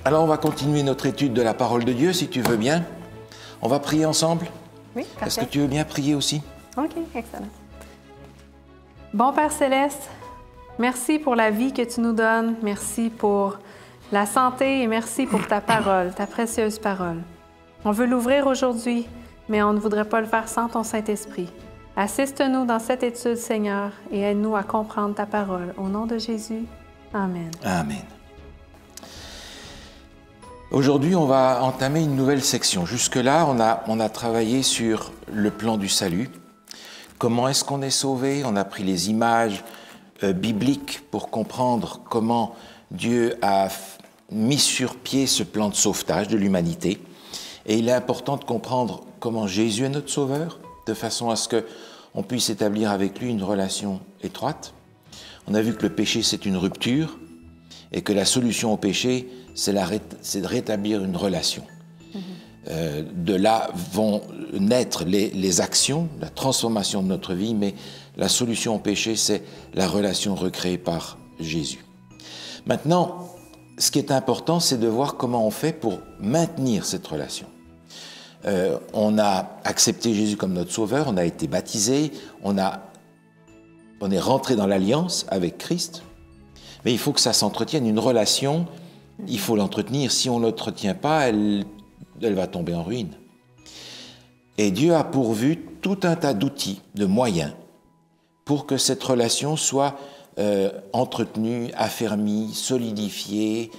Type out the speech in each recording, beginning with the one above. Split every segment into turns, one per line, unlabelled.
Alors on va continuer notre étude de la parole de Dieu, si tu veux bien. On va prier ensemble?
Oui, parfait.
Est-ce que tu veux bien prier aussi?
OK, excellent. Bon Père Céleste, merci pour la vie que tu nous donnes. Merci pour la santé et merci pour ta parole, ta précieuse parole. On veut l'ouvrir aujourd'hui, mais on ne voudrait pas le faire sans ton Saint-Esprit. Assiste-nous dans cette étude, Seigneur, et aide-nous à comprendre ta parole. Au nom de Jésus, Amen.
Amen. Aujourd'hui, on va entamer une nouvelle section. Jusque-là, on a travaillé sur le plan du salut. Comment est-ce qu'on est sauvé? On a pris les images bibliques pour comprendre comment Dieu a mis sur pied ce plan de sauvetage de l'humanité. Et il est important de comprendre comment Jésus est notre sauveur, de façon à ce qu'on puisse établir avec lui une relation étroite. On a vu que le péché, c'est une rupture, et que la solution au péché, c'est de rétablir une relation. De là vont naître les actions, la transformation de notre vie, mais la solution au péché, c'est la relation recréée par Jésus. Maintenant, ce qui est important, c'est de voir comment on fait pour maintenir cette relation. On a accepté Jésus comme notre sauveur, on a été baptisé, on est rentré dans l'alliance avec Christ, mais il faut que ça s'entretienne. Une relation, il faut l'entretenir. Si on ne l'entretient pas, elle va tomber en ruine. Et Dieu a pourvu tout un tas d'outils, de moyens, pour que cette relation soit entretenue, affermie, solidifiée,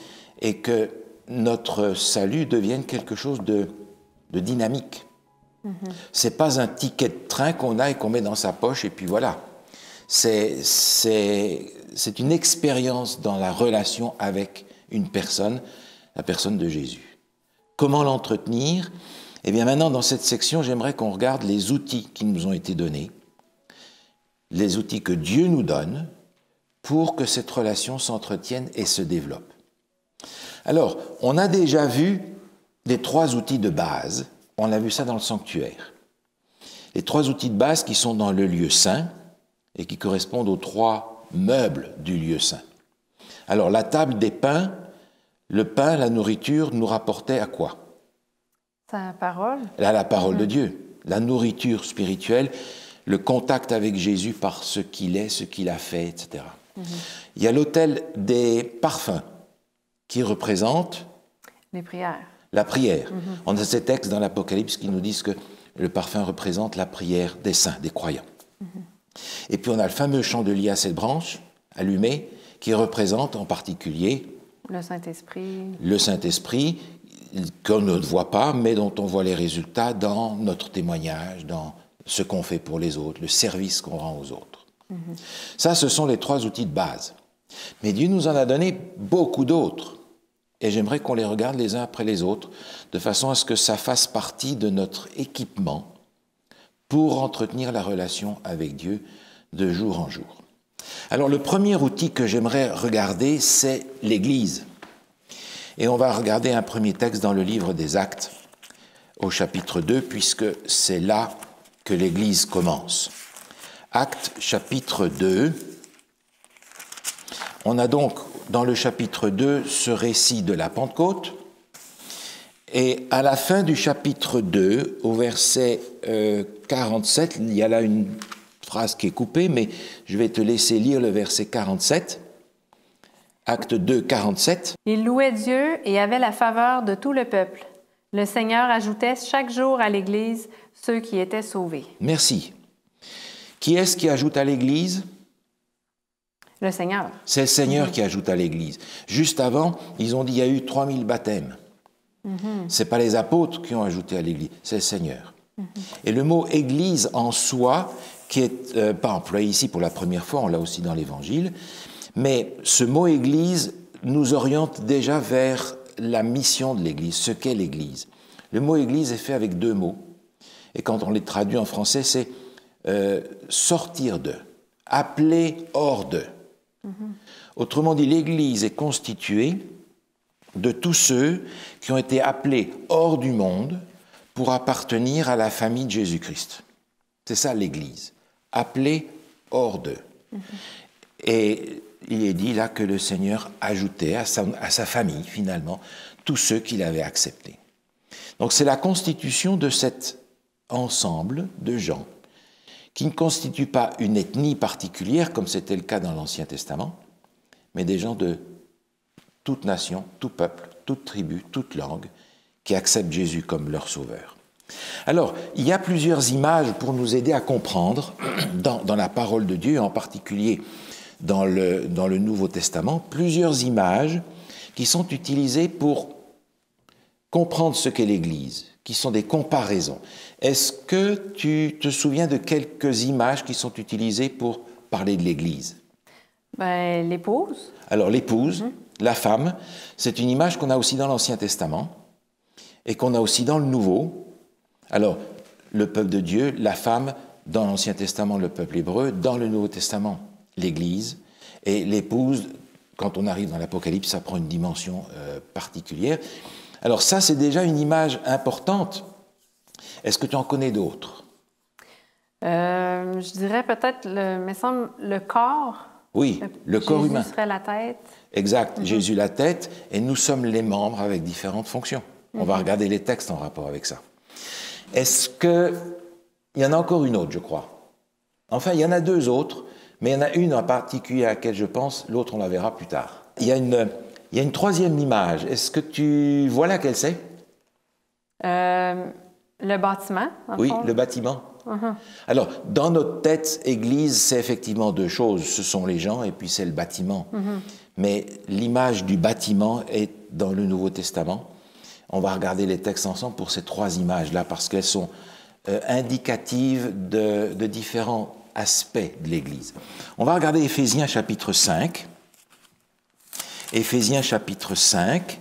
et que notre salut devienne quelque chose de dynamique. C'est pas un ticket de train qu'on a et qu'on met dans sa poche, et puis voilà. C'est une expérience dans la relation avec une personne, la personne de Jésus. Comment l'entretenir? Eh bien maintenant, dans cette section, j'aimerais qu'on regarde les outils qui nous ont été donnés, les outils que Dieu nous donne pour que cette relation s'entretienne et se développe. Alors, on a déjà vu les 3 outils de base, on a vu ça dans le sanctuaire. Les 3 outils de base qui sont dans le lieu saint et qui correspondent aux 3 meubles du lieu saint. Alors, la table des pains, le pain, la nourriture, nous rapportait à quoi?
Sa parole.
La parole de Dieu, la nourriture spirituelle, le contact avec Jésus par ce qu'il est, ce qu'il a fait, etc. Il y a l'autel des parfums qui représente
Les prières.
la prière. On a ces textes dans l'Apocalypse qui nous disent que le parfum représente la prière des saints, des croyants. Et puis on a le fameux chandelier à 7 branches, allumé, qui représente en particulier
le Saint-Esprit.
Le Saint-Esprit, qu'on ne voit pas, mais dont on voit les résultats dans notre témoignage, dans ce qu'on fait pour les autres, le service qu'on rend aux autres. Ça, ce sont les 3 outils de base. Mais Dieu nous en a donné beaucoup d'autres. Et j'aimerais qu'on les regarde les uns après les autres, de façon à ce que ça fasse partie de notre équipement pour entretenir la relation avec Dieu de jour en jour. Alors, le premier outil que j'aimerais regarder, c'est l'Église. Et on va regarder un premier texte dans le livre des Actes, au chapitre 2, puisque c'est là que l'Église commence. Actes, chapitre 2. On a donc, dans le chapitre 2, ce récit de la Pentecôte. Et à la fin du chapitre 2, au verset 47, il y a là une phrase qui est coupée, mais je vais te laisser lire le verset 47. Acte 2, 47.
Il louait Dieu et avait la faveur de tout le peuple. Le Seigneur ajoutait chaque jour à l'Église ceux qui étaient sauvés.
Merci. Qui est-ce qui ajoute à l'Église?
Le Seigneur.
C'est le Seigneur qui ajoute à l'Église. Juste avant, ils ont dit qu'il y a eu 3000 baptêmes. Ce n'est pas les apôtres qui ont ajouté à l'Église, c'est le Seigneur. Et le mot « Église » en soi, qui n'est pas employé ici pour la première fois, on l'a aussi dans l'Évangile, mais ce mot « Église » nous oriente déjà vers la mission de l'Église, ce qu'est l'Église. Le mot « Église » est fait avec 2 mots, et quand on les traduit en français, c'est sortir de, appeler hors de. Autrement dit, l'Église est constituée de tous ceux qui ont été appelés hors du monde pour appartenir à la famille de Jésus-Christ. C'est ça l'Église, appelés hors d'eux. Et il est dit là que le Seigneur ajoutait à sa famille, finalement, tous ceux qu'il avait acceptés. Donc c'est la constitution de cet ensemble de gens qui ne constituent pas une ethnie particulière, comme c'était le cas dans l'Ancien Testament, mais des gens de toute nation, tout peuple, toute tribu, toute langue, qui acceptent Jésus comme leur sauveur. Alors, il y a plusieurs images pour nous aider à comprendre, dans la parole de Dieu, en particulier dans le Nouveau Testament, plusieurs images qui sont utilisées pour comprendre ce qu'est l'Église, qui sont des comparaisons. Est-ce que tu te souviens de quelques images qui sont utilisées pour parler de l'Église?
Ben, l'épouse.
Alors, l'épouse, la femme, c'est une image qu'on a aussi dans l'Ancien Testament et qu'on a aussi dans le Nouveau. Alors, le peuple de Dieu, la femme, dans l'Ancien Testament, le peuple hébreu, dans le Nouveau Testament, l'Église, et l'épouse, quand on arrive dans l'Apocalypse, ça prend une dimension particulière. Alors ça, c'est déjà une image importante. Est-ce que tu en connais d'autres?
Je dirais peut-être, me semble, le corps.
Oui, le corps humain.
Jésus serait la tête.
Exact, Jésus la tête, et nous sommes les membres avec différentes fonctions. On va regarder les textes en rapport avec ça. Est-ce que... Il y en a encore une autre, je crois. Enfin, il y en a deux autres, mais il y en a une en particulier à laquelle je pense, l'autre on la verra plus tard. Il y a une troisième image. Est-ce que tu vois laquelle c'est?
Le bâtiment, en
Oui,
fond.
le bâtiment. Alors, dans notre tête, Église, c'est effectivement deux choses. Ce sont les gens et puis c'est le bâtiment. Mais l'image du bâtiment est dans le Nouveau Testament. On va regarder les textes ensemble pour ces trois images-là parce qu'elles sont indicatives de différents aspects de l'Église. On va regarder Éphésiens chapitre 5. Éphésiens chapitre 5.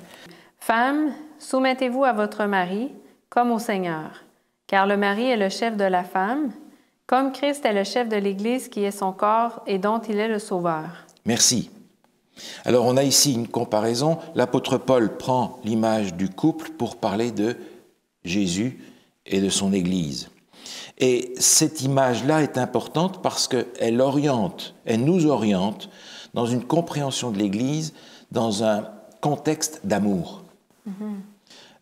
Femmes, soumettez-vous à votre mari comme au Seigneur, car le mari est le chef de la femme, comme Christ est le chef de l'Église qui est son corps et dont il est le sauveur.
Merci. Alors on a ici une comparaison. L'apôtre Paul prend l'image du couple pour parler de Jésus et de son Église. Et cette image-là est importante parce qu'elle nous oriente dans une compréhension de l'Église, dans un contexte d'amour.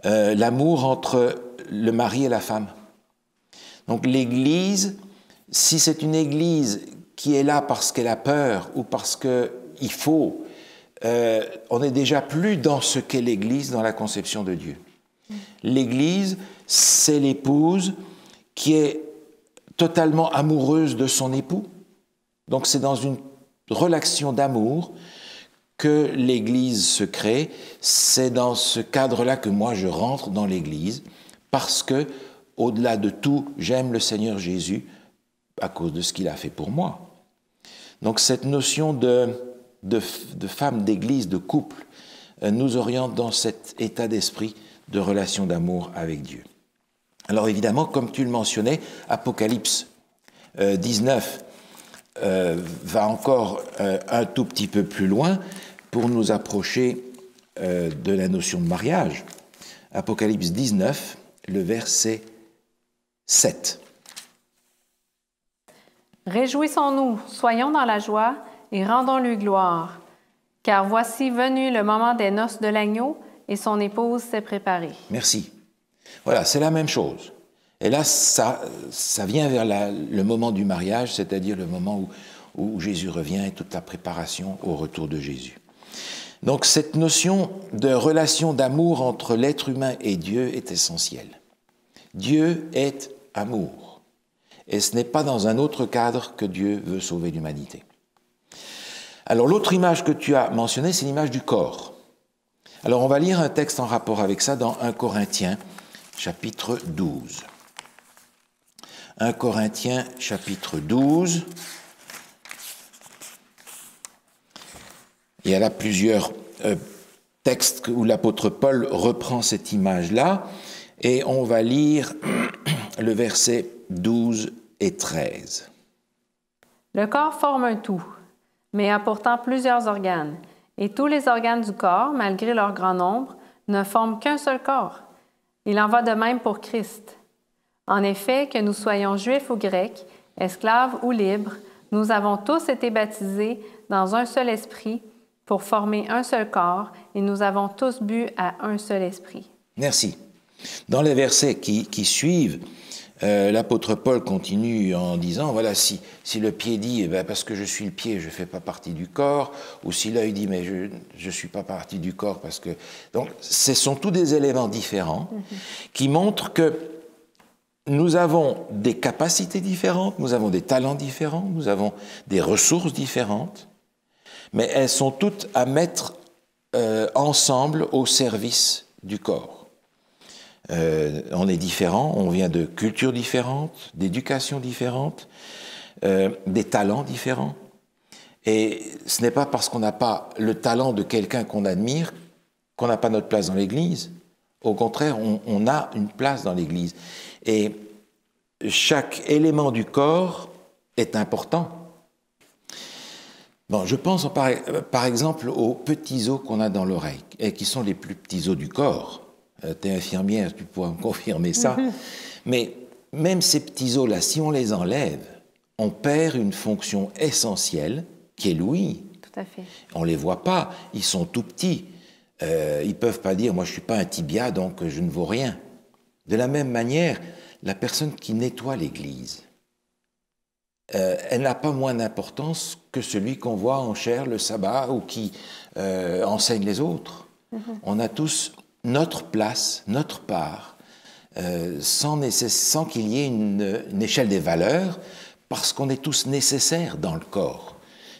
L'amour entre le mari et la femme. Donc l'Église, si c'est une Église qui est là parce qu'elle a peur ou parce qu'il faut, on n'est déjà plus dans ce qu'est l'Église dans la conception de Dieu. L'Église, c'est l'épouse qui est totalement amoureuse de son époux. Donc c'est dans une relation d'amour que l'Église se crée. C'est dans ce cadre-là que moi je rentre dans l'Église parce que, au-delà de tout, j'aime le Seigneur Jésus à cause de ce qu'il a fait pour moi. Donc cette notion de femme, d'Église, de couple nous oriente dans cet état d'esprit de relation d'amour avec Dieu. Alors évidemment, comme tu le mentionnais, Apocalypse 19 va encore un tout petit peu plus loin pour nous approcher de la notion de mariage. Apocalypse 19, le verset 7.
Réjouissons-nous, soyons dans la joie et rendons-lui gloire, car voici venu le moment des noces de l'agneau et son épouse s'est préparée.
Merci. Voilà, c'est la même chose. Et là, ça vient vers le moment du mariage, c'est-à-dire le moment où Jésus revient et toute la préparation au retour de Jésus. Donc cette notion de relation d'amour entre l'être humain et Dieu est essentielle. Dieu est amour. Et ce n'est pas dans un autre cadre que Dieu veut sauver l'humanité. Alors l'autre image que tu as mentionnée, c'est l'image du corps. Alors on va lire un texte en rapport avec ça dans 1 Corinthiens, chapitre 12. 1 Corinthiens, chapitre 12. Il y a là plusieurs textes où l'apôtre Paul reprend cette image-là, et on va lire le verset 12 et 13.
Le corps forme un tout, mais a pourtant plusieurs organes, et tous les organes du corps, malgré leur grand nombre, ne forment qu'un seul corps. Il en va de même pour Christ. En effet, que nous soyons juifs ou grecs, esclaves ou libres, nous avons tous été baptisés dans un seul esprit pour former un seul corps, et nous avons tous bu à un seul esprit. »
Merci. Dans les versets qui suivent, l'apôtre Paul continue en disant, voilà, si le pied dit, eh bien, parce que je suis le pied, je ne fais pas partie du corps, ou si l'œil dit, mais je ne suis pas partie du corps parce que... Donc, ce sont tous des éléments différents qui montrent que nous avons des capacités différentes, nous avons des talents différents, nous avons des ressources différentes, mais elles sont toutes à mettre ensemble au service du corps. On est différents, on vient de cultures différentes, d'éducations différentes, des talents différents. Et ce n'est pas parce qu'on n'a pas le talent de quelqu'un qu'on admire qu'on n'a pas notre place dans l'Église. Au contraire, on a une place dans l'Église. Et chaque élément du corps est important. Bon, je pense par exemple aux petits os qu'on a dans l'oreille, et qui sont les plus petits os du corps. Tu es infirmière, tu pourras me confirmer ça. Mais même ces petits os-là, si on les enlève, on perd une fonction essentielle qui est l'ouïe.
Tout à fait.
On ne les voit pas, ils sont tout petits. Ils ne peuvent pas dire « moi je ne suis pas un tibia, donc je ne vaux rien ». De la même manière, la personne qui nettoie l'église, elle n'a pas moins d'importance que celui qu'on voit en chair le sabbat ou qui enseigne les autres. On a tous notre place, notre part, sans qu'il y ait une échelle des valeurs, parce qu'on est tous nécessaires dans le corps.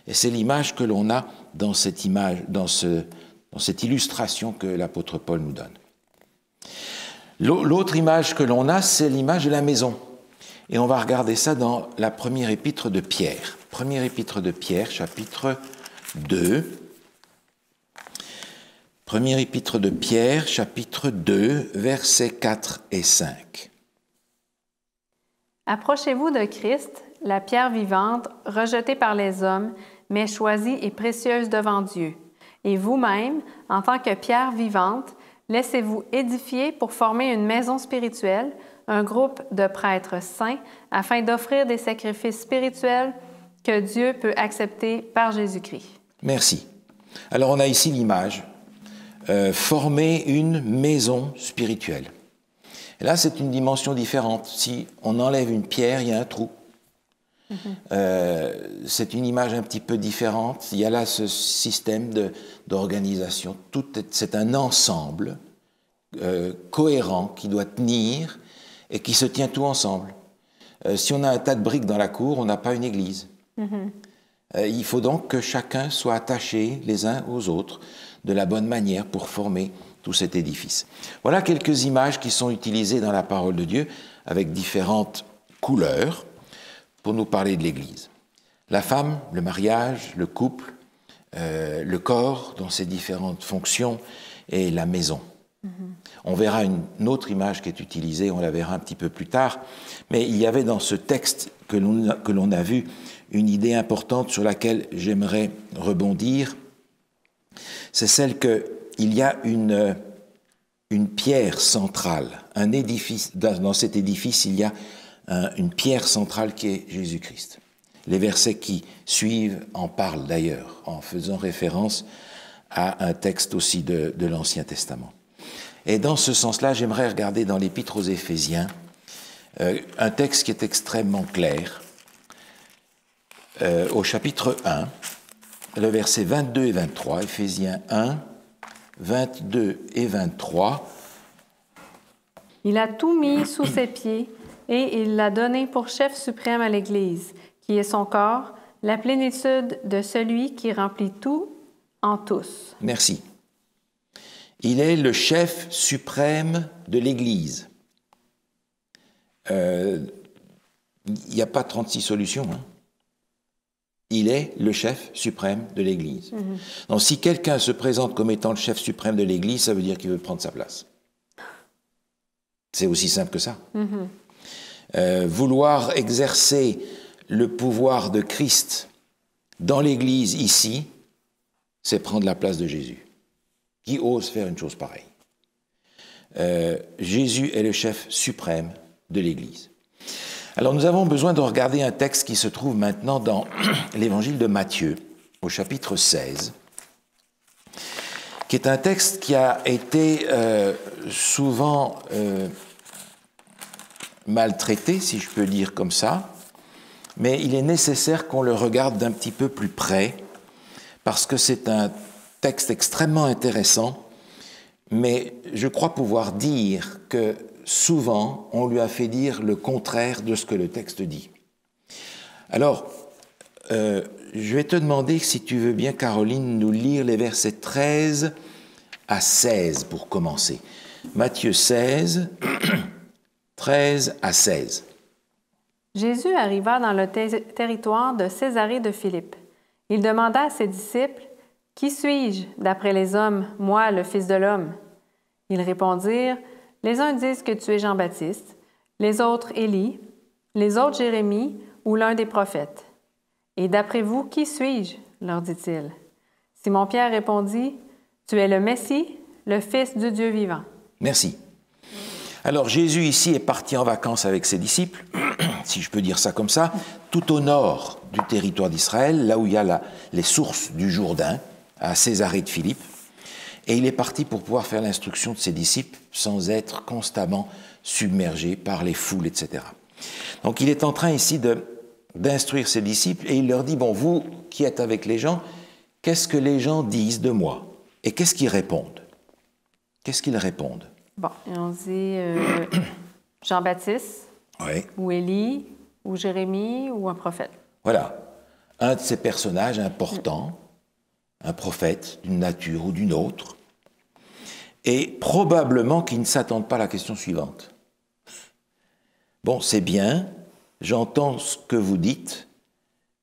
Et c'est l'image que l'on a dans cette image, dans cette illustration que l'apôtre Paul nous donne. L'autre image que l'on a, c'est l'image de la maison. Et on va regarder ça dans la première épître de Pierre. Première épître de Pierre, chapitre 2. Première épître de Pierre, chapitre 2, versets 4 et 5.
« Approchez-vous de Christ, la pierre vivante, rejetée par les hommes, mais choisie et précieuse devant Dieu. Et vous-même, en tant que pierre vivante, laissez-vous édifier pour former une maison spirituelle, un groupe de prêtres saints, afin d'offrir des sacrifices spirituels que Dieu peut accepter par Jésus-Christ. » Merci.
Alors on a ici l'image. Former une maison spirituelle. Et là, c'est une dimension différente. Si on enlève une pierre, il y a un trou. C'est une image un petit peu différente. Il y a là ce système d'organisation. C'est un ensemble cohérent qui doit tenir et qui se tient tout ensemble. Si on a un tas de briques dans la cour, on n'a pas une église. Il faut donc que chacun soit attaché les uns aux autres de la bonne manière pour former tout cet édifice. Voilà quelques images qui sont utilisées dans la parole de Dieu avec différentes couleurs pour nous parler de l'Église. La femme, le mariage, le couple, le corps dans ses différentes fonctions et la maison. On verra une autre image qui est utilisée, on la verra un petit peu plus tard, mais il y avait dans ce texte que l'on a vu une idée importante sur laquelle j'aimerais rebondir. C'est celle qu'il y a une pierre centrale, un édifice. Dans cet édifice, il y a une pierre centrale qui est Jésus-Christ. Les versets qui suivent en parlent d'ailleurs, en faisant référence à un texte aussi de l'Ancien Testament. Et dans ce sens-là, j'aimerais regarder dans l'Épître aux Éphésiens un texte qui est extrêmement clair. Au chapitre 1, le verset 22 et 23, Éphésiens 1, 22 et 23.
« Il a tout mis sous ses pieds et il l'a donné pour chef suprême à l'Église, qui est son corps, la plénitude de celui qui remplit tout en tous. »
Merci. Il est le chef suprême de l'Église. Il n'y a pas 36 solutions, hein. Il est le chef suprême de l'Église. Donc si quelqu'un se présente comme étant le chef suprême de l'Église, ça veut dire qu'il veut prendre sa place. C'est aussi simple que ça. Vouloir exercer le pouvoir de Christ dans l'Église ici, c'est prendre la place de Jésus. Qui ose faire une chose pareille? Jésus est le chef suprême de l'Église. Alors nous avons besoin de regarder un texte qui se trouve maintenant dans l'évangile de Matthieu, au chapitre 16, qui est un texte qui a été souvent maltraité, si je peux dire comme ça, mais il est nécessaire qu'on le regarde d'un petit peu plus près, parce que c'est un texte extrêmement intéressant, mais je crois pouvoir dire que souvent, on lui a fait dire le contraire de ce que le texte dit. Alors, je vais te demander, si tu veux bien, Caroline, nous lire les versets 13 à 16 pour commencer. Matthieu 16, 13 à 16.
Jésus arriva dans le territoire de Césarée de Philippe. Il demanda à ses disciples, « Qui suis-je, d'après les hommes, moi, le Fils de l'homme? » Ils répondirent, « Les uns disent que tu es Jean-Baptiste, les autres Élie, les autres Jérémie ou l'un des prophètes. Et d'après vous, qui suis-je? » leur dit-il. Simon-Pierre répondit, « Tu es le Messie, le Fils du Dieu vivant. »
Merci. Alors Jésus ici est parti en vacances avec ses disciples, si je peux dire ça comme ça, tout au nord du territoire d'Israël, là où il y a les sources du Jourdain, à Césarée de Philippe. Et il est parti pour pouvoir faire l'instruction de ses disciples sans être constamment submergé par les foules, etc. Donc il est en train ici d'instruire ses disciples et il leur dit, bon, vous qui êtes avec les gens, qu'est-ce que les gens disent de moi? Et qu'est-ce qu'ils répondent? Qu'est-ce qu'ils répondent?
Bon, et on dit Jean-Baptiste,
oui,
ou Élie, ou Jérémie, ou un prophète.
Voilà, un de ces personnages importants, un prophète d'une nature ou d'une autre, et probablement qu'ils ne s'attendent pas à la question suivante. Bon, c'est bien, j'entends ce que vous dites,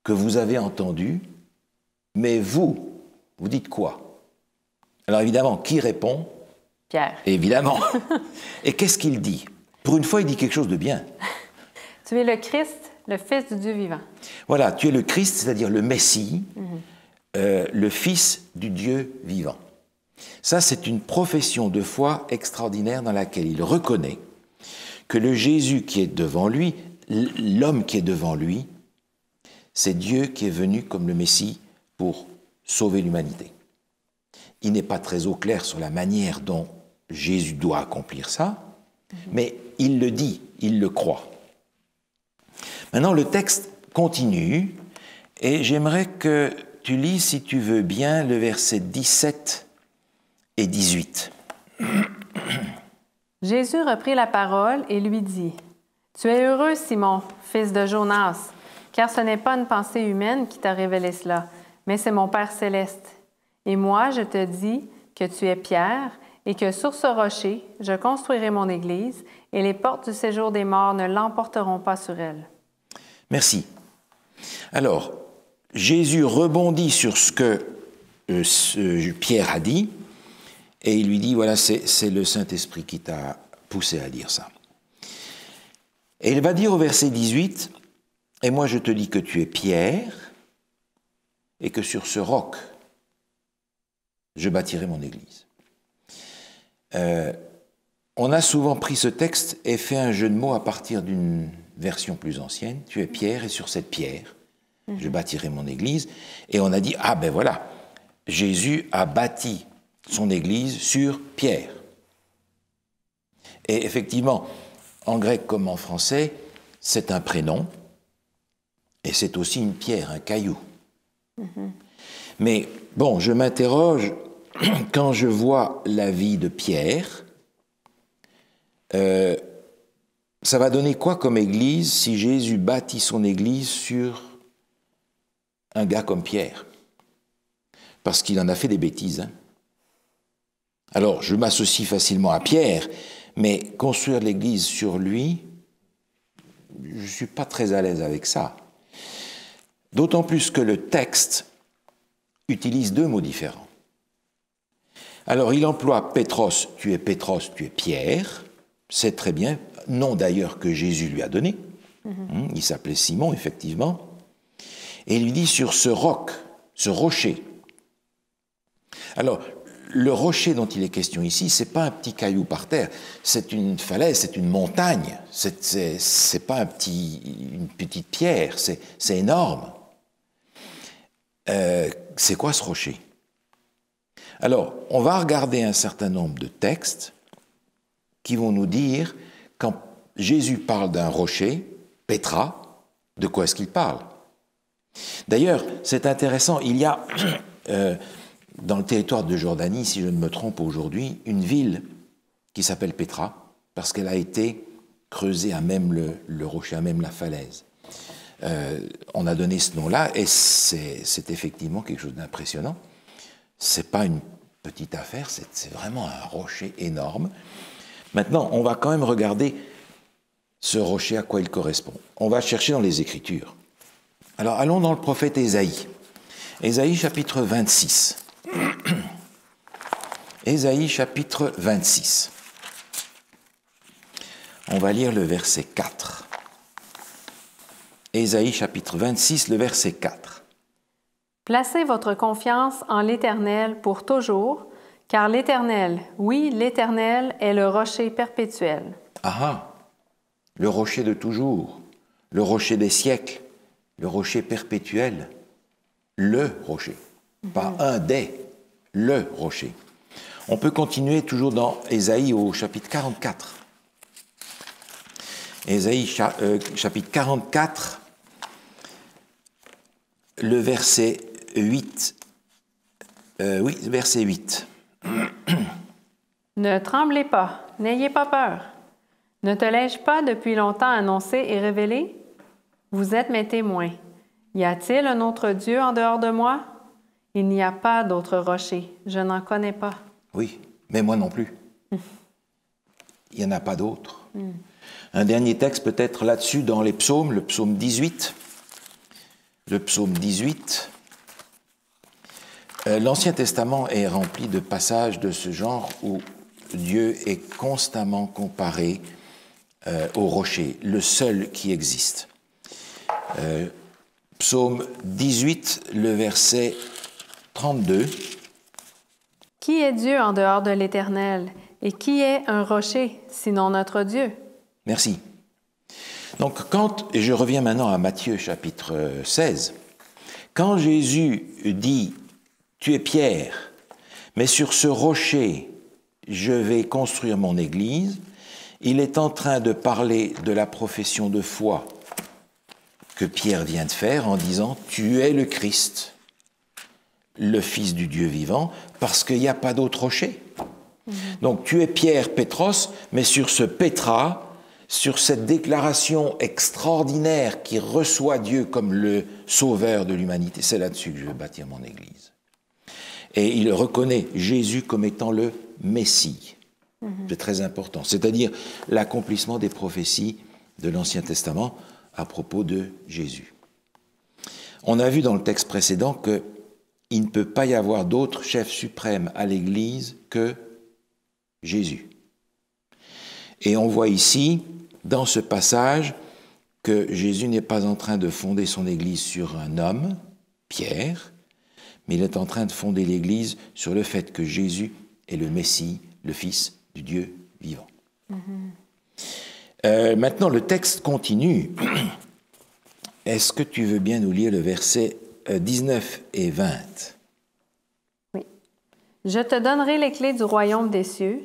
que vous avez entendu, mais vous dites quoi? Alors évidemment, qui répond?
Pierre.
Évidemment. Et qu'est-ce qu'il dit? Pour une fois, il dit quelque chose de bien.
Tu es le Christ, le Fils du Dieu vivant.
Voilà, tu es le Christ, c'est-à-dire le Messie, le Fils du Dieu vivant. Ça, c'est une profession de foi extraordinaire dans laquelle il reconnaît que le Jésus qui est devant lui, l'homme qui est devant lui, c'est Dieu qui est venu comme le Messie pour sauver l'humanité. Il n'est pas très au clair sur la manière dont Jésus doit accomplir ça, mais il le dit, il le croit. Maintenant, le texte continue, et j'aimerais que tu lises, si tu veux bien, le verset 17 et 18.
Jésus reprit la parole et lui dit, « Tu es heureux, Simon, fils de Jonas, car ce n'est pas une pensée humaine qui t'a révélé cela, mais c'est mon Père céleste. Et moi, je te dis que tu es Pierre, et que sur ce rocher, je construirai mon Église, et les portes du séjour des morts ne l'emporteront pas sur elle. »
Merci. Alors, Jésus rebondit sur ce que Pierre a dit, et il lui dit, voilà, c'est le Saint-Esprit qui t'a poussé à dire ça. Et il va dire au verset 18, « Et moi je te dis que tu es Pierre, et que sur ce roc, je bâtirai mon Église. » On a souvent pris ce texte et fait un jeu de mots à partir d'une version plus ancienne. Tu es Pierre et sur cette pierre, je bâtirai mon Église. Et on a dit, ah ben voilà, Jésus a bâti son Église sur Pierre. Et effectivement, en grec comme en français, c'est un prénom et c'est aussi une pierre, un caillou. Mais bon, je m'interroge, quand je vois la vie de Pierre, ça va donner quoi comme église si Jésus bâtit son église sur un gars comme Pierre? Parce qu'il en a fait des bêtises. Hein. Alors, je m'associe facilement à Pierre, mais construire l'église sur lui, je ne suis pas très à l'aise avec ça. D'autant plus que le texte utilise deux mots différents. Alors, il emploie Pétros, tu es Pierre, c'est très bien, nom d'ailleurs que Jésus lui a donné. Il s'appelait Simon, effectivement. Et il lui dit sur ce roc, ce rocher. Alors, le rocher dont il est question ici, ce n'est pas un petit caillou par terre, c'est une falaise, c'est une montagne, c'est pas une petite pierre, c'est énorme. c'est quoi ce rocher? Alors, on va regarder un certain nombre de textes qui vont nous dire, quand Jésus parle d'un rocher, Pétra, de quoi est-ce qu'il parle? D'ailleurs, c'est intéressant, il y a dans le territoire de Jordanie, si je ne me trompe aujourd'hui, une ville qui s'appelle Pétra, parce qu'elle a été creusée à même le rocher, à même la falaise. On a donné ce nom-là, et c'est effectivement quelque chose d'impressionnant. C'est pas une petite affaire, c'est vraiment un rocher énorme. Maintenant, on va quand même regarder ce rocher, à quoi il correspond. On va chercher dans les Écritures. Alors, allons dans le prophète Ésaïe. Ésaïe, chapitre 26. Ésaïe, chapitre 26. On va lire le verset 4. Ésaïe, chapitre 26, le verset 4.
Placez votre confiance en l'Éternel pour toujours, car l'Éternel, oui, l'Éternel est le rocher perpétuel.
Ah, le rocher de toujours, le rocher des siècles, le rocher perpétuel, le rocher, pas un des, le rocher. On peut continuer toujours dans Ésaïe au chapitre 44. Ésaïe chapitre 44, le verset 8. Verset 8.
Ne tremblez pas, n'ayez pas peur. Ne te l'ai-je pas depuis longtemps annoncé et révélé? Vous êtes mes témoins. Y a-t-il un autre Dieu en dehors de moi? Il n'y a pas d'autre rocher. Je n'en connais pas.
Oui, mais moi non plus. Il n'y en a pas d'autre. Un dernier texte peut-être là-dessus dans les psaumes, le psaume 18. Le psaume 18. L'Ancien Testament est rempli de passages de ce genre où Dieu est constamment comparé au rocher, le seul qui existe. Psaume 18, le verset 32.
Qui est Dieu en dehors de l'Éternel? Et qui est un rocher, sinon notre Dieu?
Merci. Donc, et je reviens maintenant à Matthieu chapitre 16, quand Jésus dit « Tu es Pierre, mais sur ce rocher, je vais construire mon Église », il est en train de parler de la profession de foi que Pierre vient de faire en disant « Tu es le Christ, le Fils du Dieu vivant, parce qu'il n'y a pas d'autre rocher. » Donc tu es Pierre, Pétros, mais sur ce Pétra, sur cette déclaration extraordinaire qui reçoit Dieu comme le sauveur de l'humanité, c'est là-dessus que je vais bâtir mon Église. Et il reconnaît Jésus comme étant le Messie. C'est très important, c'est-à-dire l'accomplissement des prophéties de l'Ancien Testament à propos de Jésus. On a vu dans le texte précédent qu'il ne peut pas y avoir d'autre chef suprême à l'Église que Jésus. Et on voit ici, dans ce passage, que Jésus n'est pas en train de fonder son Église sur un homme, Pierre, mais il est en train de fonder l'Église sur le fait que Jésus est le Messie, le Fils du Dieu vivant. Maintenant, le texte continue. Est-ce que tu veux bien nous lire le verset 19 et 20?
Oui. Je te donnerai les clés du royaume des cieux.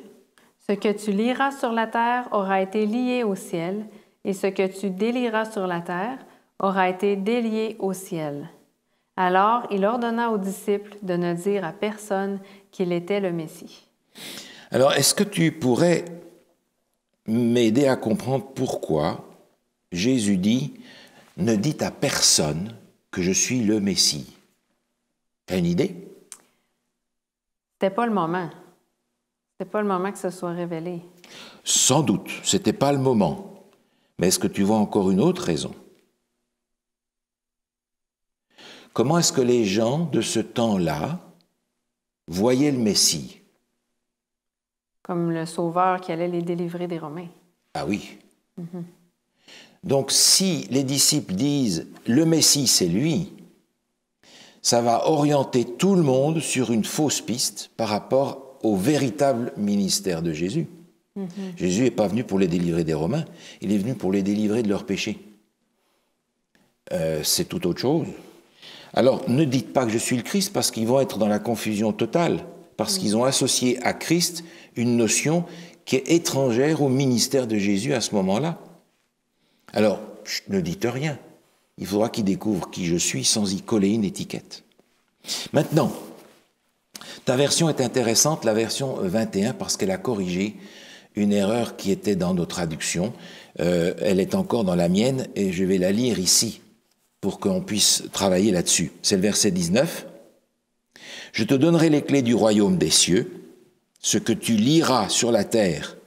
Ce que tu lieras sur la terre aura été lié au ciel, et ce que tu délieras sur la terre aura été délié au ciel. Alors il ordonna aux disciples de ne dire à personne qu'il était le Messie.
Alors, est-ce que tu pourrais m'aider à comprendre pourquoi Jésus dit « Ne dites à personne que je suis le Messie ». Tu as une idée?
C'était pas le moment. C'était pas le moment que ce soit révélé.
Sans doute, c'était pas le moment. Mais est-ce que tu vois encore une autre raison? Comment est-ce que les gens de ce temps-là voyaient le Messie?
Comme le Sauveur qui allait les délivrer des Romains.
Ah oui. Donc si les disciples disent « le Messie, c'est lui », ça va orienter tout le monde sur une fausse piste par rapport au véritable ministère de Jésus. Jésus n'est pas venu pour les délivrer des Romains, il est venu pour les délivrer de leurs péchés. C'est tout autre chose. Alors, ne dites pas que je suis le Christ parce qu'ils vont être dans la confusion totale, parce qu'ils ont associé à Christ une notion qui est étrangère au ministère de Jésus à ce moment-là. Alors, ne dites rien. Il faudra qu'ils découvrent qui je suis sans y coller une étiquette. Maintenant, ta version est intéressante, la version 21, parce qu'elle a corrigé une erreur qui était dans nos traductions. Elle est encore dans la mienne et je vais la lire ici pour qu'on puisse travailler là-dessus. C'est le verset 19. « Je te donnerai les clés du royaume des cieux. Ce que tu lieras sur la terre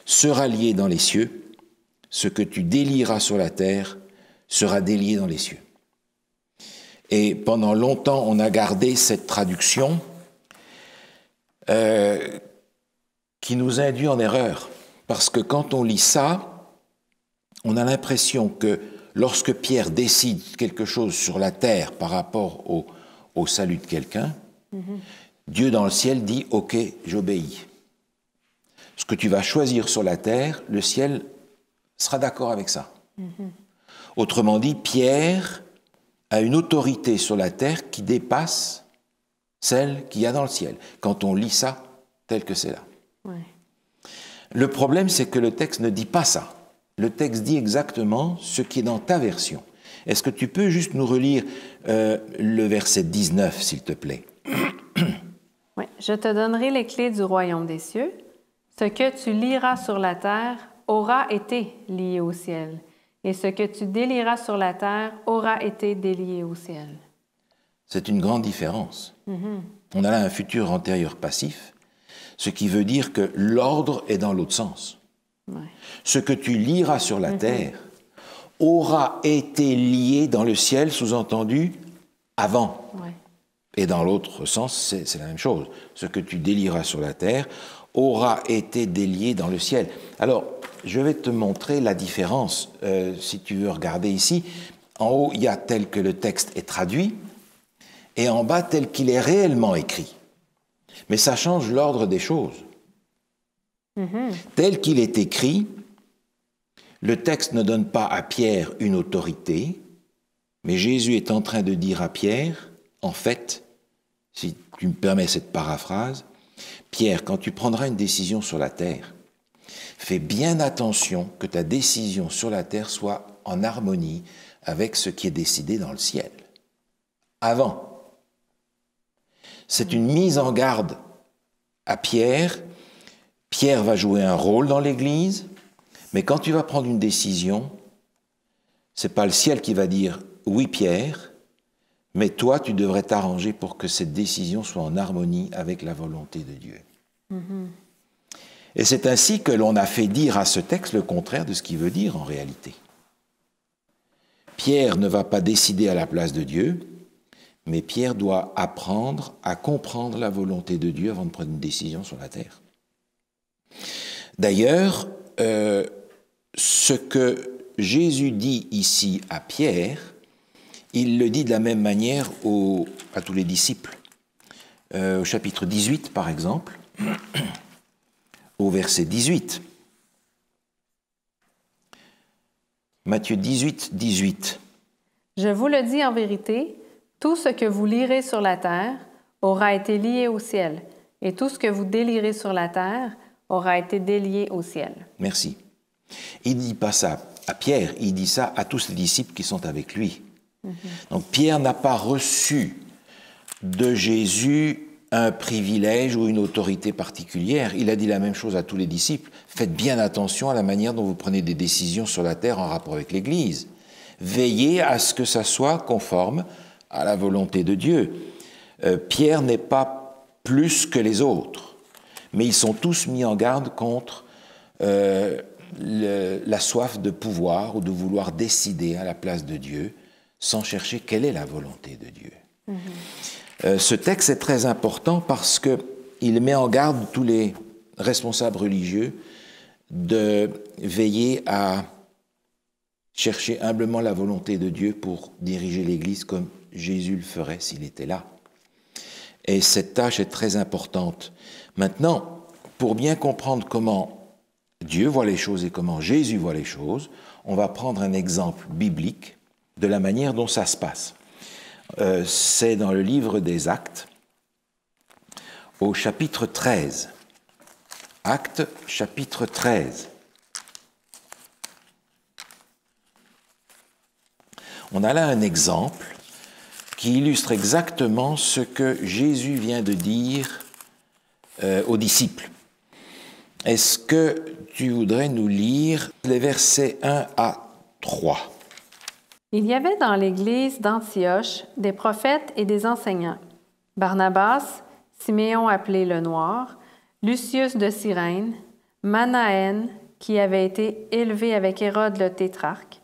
sera lié dans les cieux. Ce que tu délieras sur la terre sera délié dans les cieux. » Et pendant longtemps, on a gardé cette traduction qui nous induit en erreur. Parce que quand on lit ça, on a l'impression que lorsque Pierre décide quelque chose sur la terre par rapport au salut de quelqu'un, Dieu dans le ciel dit « Ok, j'obéis ». Ce que tu vas choisir sur la terre, le ciel sera d'accord avec ça. Autrement dit, Pierre a une autorité sur la terre qui dépasse celle qu'il y a dans le ciel, quand on lit ça tel que c'est là.
Ouais.
Le problème, c'est que le texte ne dit pas ça. Le texte dit exactement ce qui est dans ta version. Est-ce que tu peux juste nous relire le verset 19, s'il te plaît?
Oui. « Je te donnerai les clés du royaume des cieux. Ce que tu lieras sur la terre aura été lié au ciel, et ce que tu délieras sur la terre aura été délié au ciel. »
C'est une grande différence. On a là un futur antérieur passif, ce qui veut dire que l'ordre est dans l'autre sens.
Ouais.
Ce que tu lieras sur la terre aura été lié dans le ciel, sous-entendu, avant.
Ouais.
Et dans l'autre sens, c'est la même chose. Ce que tu délieras sur la terre aura été délié dans le ciel. Alors, je vais te montrer la différence, si tu veux regarder ici. En haut, il y a tel que le texte est traduit, et en bas, tel qu'il est réellement écrit. Mais ça change l'ordre des choses. Tel qu'il est écrit, le texte ne donne pas à Pierre une autorité, mais Jésus est en train de dire à Pierre, en fait, si tu me permets cette paraphrase, Pierre, quand tu prendras une décision sur la terre, fais bien attention que ta décision sur la terre soit en harmonie avec ce qui est décidé dans le ciel. Avant. C'est une mise en garde à Pierre. Pierre va jouer un rôle dans l'Église, mais quand tu vas prendre une décision, c'est pas le ciel qui va dire « oui Pierre », mais toi, tu devrais t'arranger pour que cette décision soit en harmonie avec la volonté de Dieu. Et c'est ainsi que l'on a fait dire à ce texte le contraire de ce qu'il veut dire en réalité. Pierre ne va pas décider à la place de Dieu, mais Pierre doit apprendre à comprendre la volonté de Dieu avant de prendre une décision sur la terre. D'ailleurs, ce que Jésus dit ici à Pierre, il le dit de la même manière à tous les disciples. Au chapitre 18, par exemple, au verset 18. Matthieu 18, 18.
« Je vous le dis en vérité, tout ce que vous lirez sur la terre aura été lié au ciel, et tout ce que vous délierez sur la terre aura été délié au ciel. »
Merci. Il ne dit pas ça à Pierre, il dit ça à tous les disciples qui sont avec lui. Donc Pierre n'a pas reçu de Jésus un privilège ou une autorité particulière. Il a dit la même chose à tous les disciples. Faites bien attention à la manière dont vous prenez des décisions sur la terre en rapport avec l'Église. Veillez à ce que ça soit conforme à la volonté de Dieu. Pierre n'est pas plus que les autres, mais ils sont tous mis en garde contre la soif de pouvoir ou de vouloir décider à la place de Dieu sans chercher quelle est la volonté de Dieu. Ce texte est très important parce qu'il met en garde tous les responsables religieux de veiller à chercher humblement la volonté de Dieu pour diriger l'Église comme Jésus le ferait s'il était là. Et cette tâche est très importante. Maintenant, pour bien comprendre comment Dieu voit les choses et comment Jésus voit les choses, on va prendre un exemple biblique de la manière dont ça se passe. C'est dans le livre des Actes, au chapitre 13. Actes, chapitre 13. On a là un exemple qui illustre exactement ce que Jésus vient de dire aux disciples. Est-ce que tu voudrais nous lire les versets 1 à 3?
Il y avait dans l'église d'Antioche des prophètes et des enseignants. Barnabas, Siméon appelé le Noir, Lucius de Cyrène, Manaën, qui avait été élevé avec Hérode le tétrarque,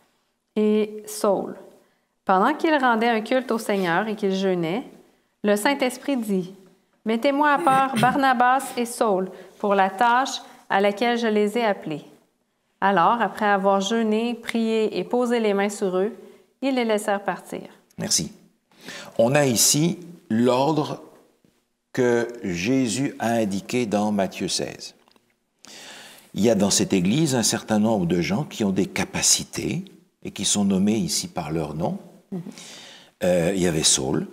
et Saul. Pendant qu'ils rendaient un culte au Seigneur et qu'ils jeûnaient, le Saint-Esprit dit, « Mettez-moi à part Barnabas et Saul pour la tâche à laquelle je les ai appelés. » Alors, après avoir jeûné, prié et posé les mains sur eux, ils les laissèrent partir.
Merci. On a ici l'ordre que Jésus a indiqué dans Matthieu 16. Il y a dans cette église un certain nombre de gens qui ont des capacités et qui sont nommés ici par leur nom. Il y avait Saul.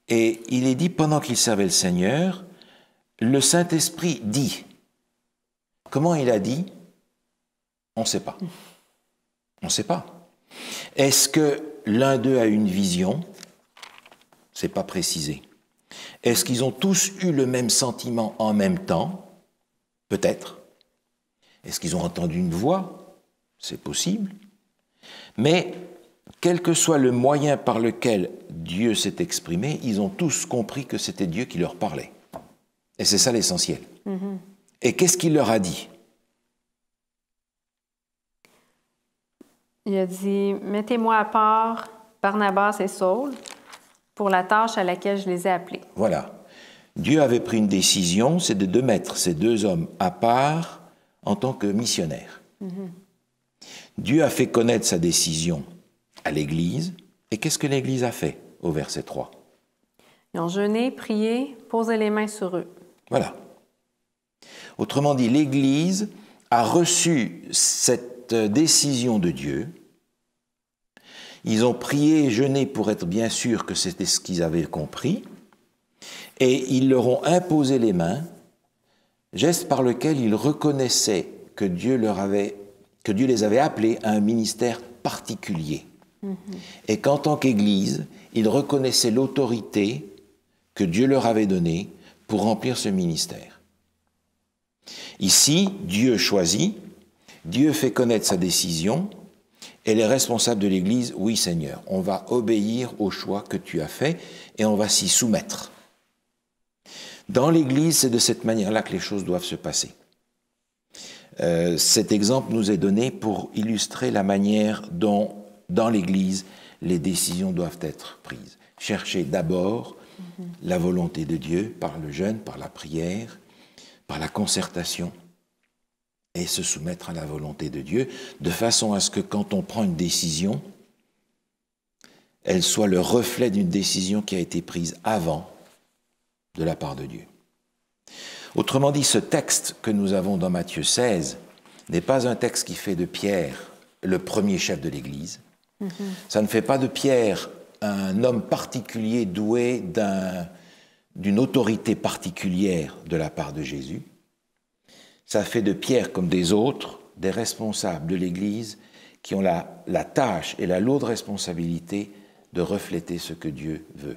Et il est dit, pendant qu'il servait le Seigneur, le Saint-Esprit dit. Comment il a dit? On ne sait pas. On ne sait pas. Est-ce que l'un d'eux a une vision? Ce n'est pas précisé. Est-ce qu'ils ont tous eu le même sentiment en même temps? Peut-être. Est-ce qu'ils ont entendu une voix? C'est possible. Mais quel que soit le moyen par lequel Dieu s'est exprimé, ils ont tous compris que c'était Dieu qui leur parlait. Et c'est ça l'essentiel. Et qu'est-ce qu'il leur a dit?
Il a dit, « Mettez-moi à part Barnabas et Saul pour la tâche à laquelle je les ai appelés. »
Voilà. Dieu avait pris une décision, c'est de mettre ces deux hommes à part en tant que missionnaires. Dieu a fait connaître sa décision à l'Église. Et qu'est-ce que l'Église a fait au verset 3?
Ils ont jeûné, prié, posé les mains sur eux.
Voilà. Autrement dit, l'Église a reçu cette décision de Dieu. Ils ont prié et jeûné pour être bien sûrs que c'était ce qu'ils avaient compris. Et ils leur ont imposé les mains, geste par lequel ils reconnaissaient que Dieu les avait appelés à un ministère particulier. Et qu'en tant qu'Église, ils reconnaissaient l'autorité que Dieu leur avait donnée pour remplir ce ministère. Ici, Dieu choisit, Dieu fait connaître sa décision, et les responsables de l'Église, oui Seigneur, on va obéir au choix que tu as fait et on va s'y soumettre. Dans l'Église, c'est de cette manière-là que les choses doivent se passer. Cet exemple nous est donné pour illustrer la manière dont, dans l'Église, les décisions doivent être prises. Chercher d'abord la volonté de Dieu par le jeûne, par la prière, par la concertation, et se soumettre à la volonté de Dieu, de façon à ce que quand on prend une décision, elle soit le reflet d'une décision qui a été prise avant de la part de Dieu. Autrement dit, ce texte que nous avons dans Matthieu 16 n'est pas un texte qui fait de Pierre le premier chef de l'Église. Ça ne fait pas de Pierre un homme particulier doué d'une autorité particulière de la part de Jésus. Ça fait de Pierre, comme des autres, des responsables de l'Église qui ont la tâche et la lourde responsabilité de refléter ce que Dieu veut.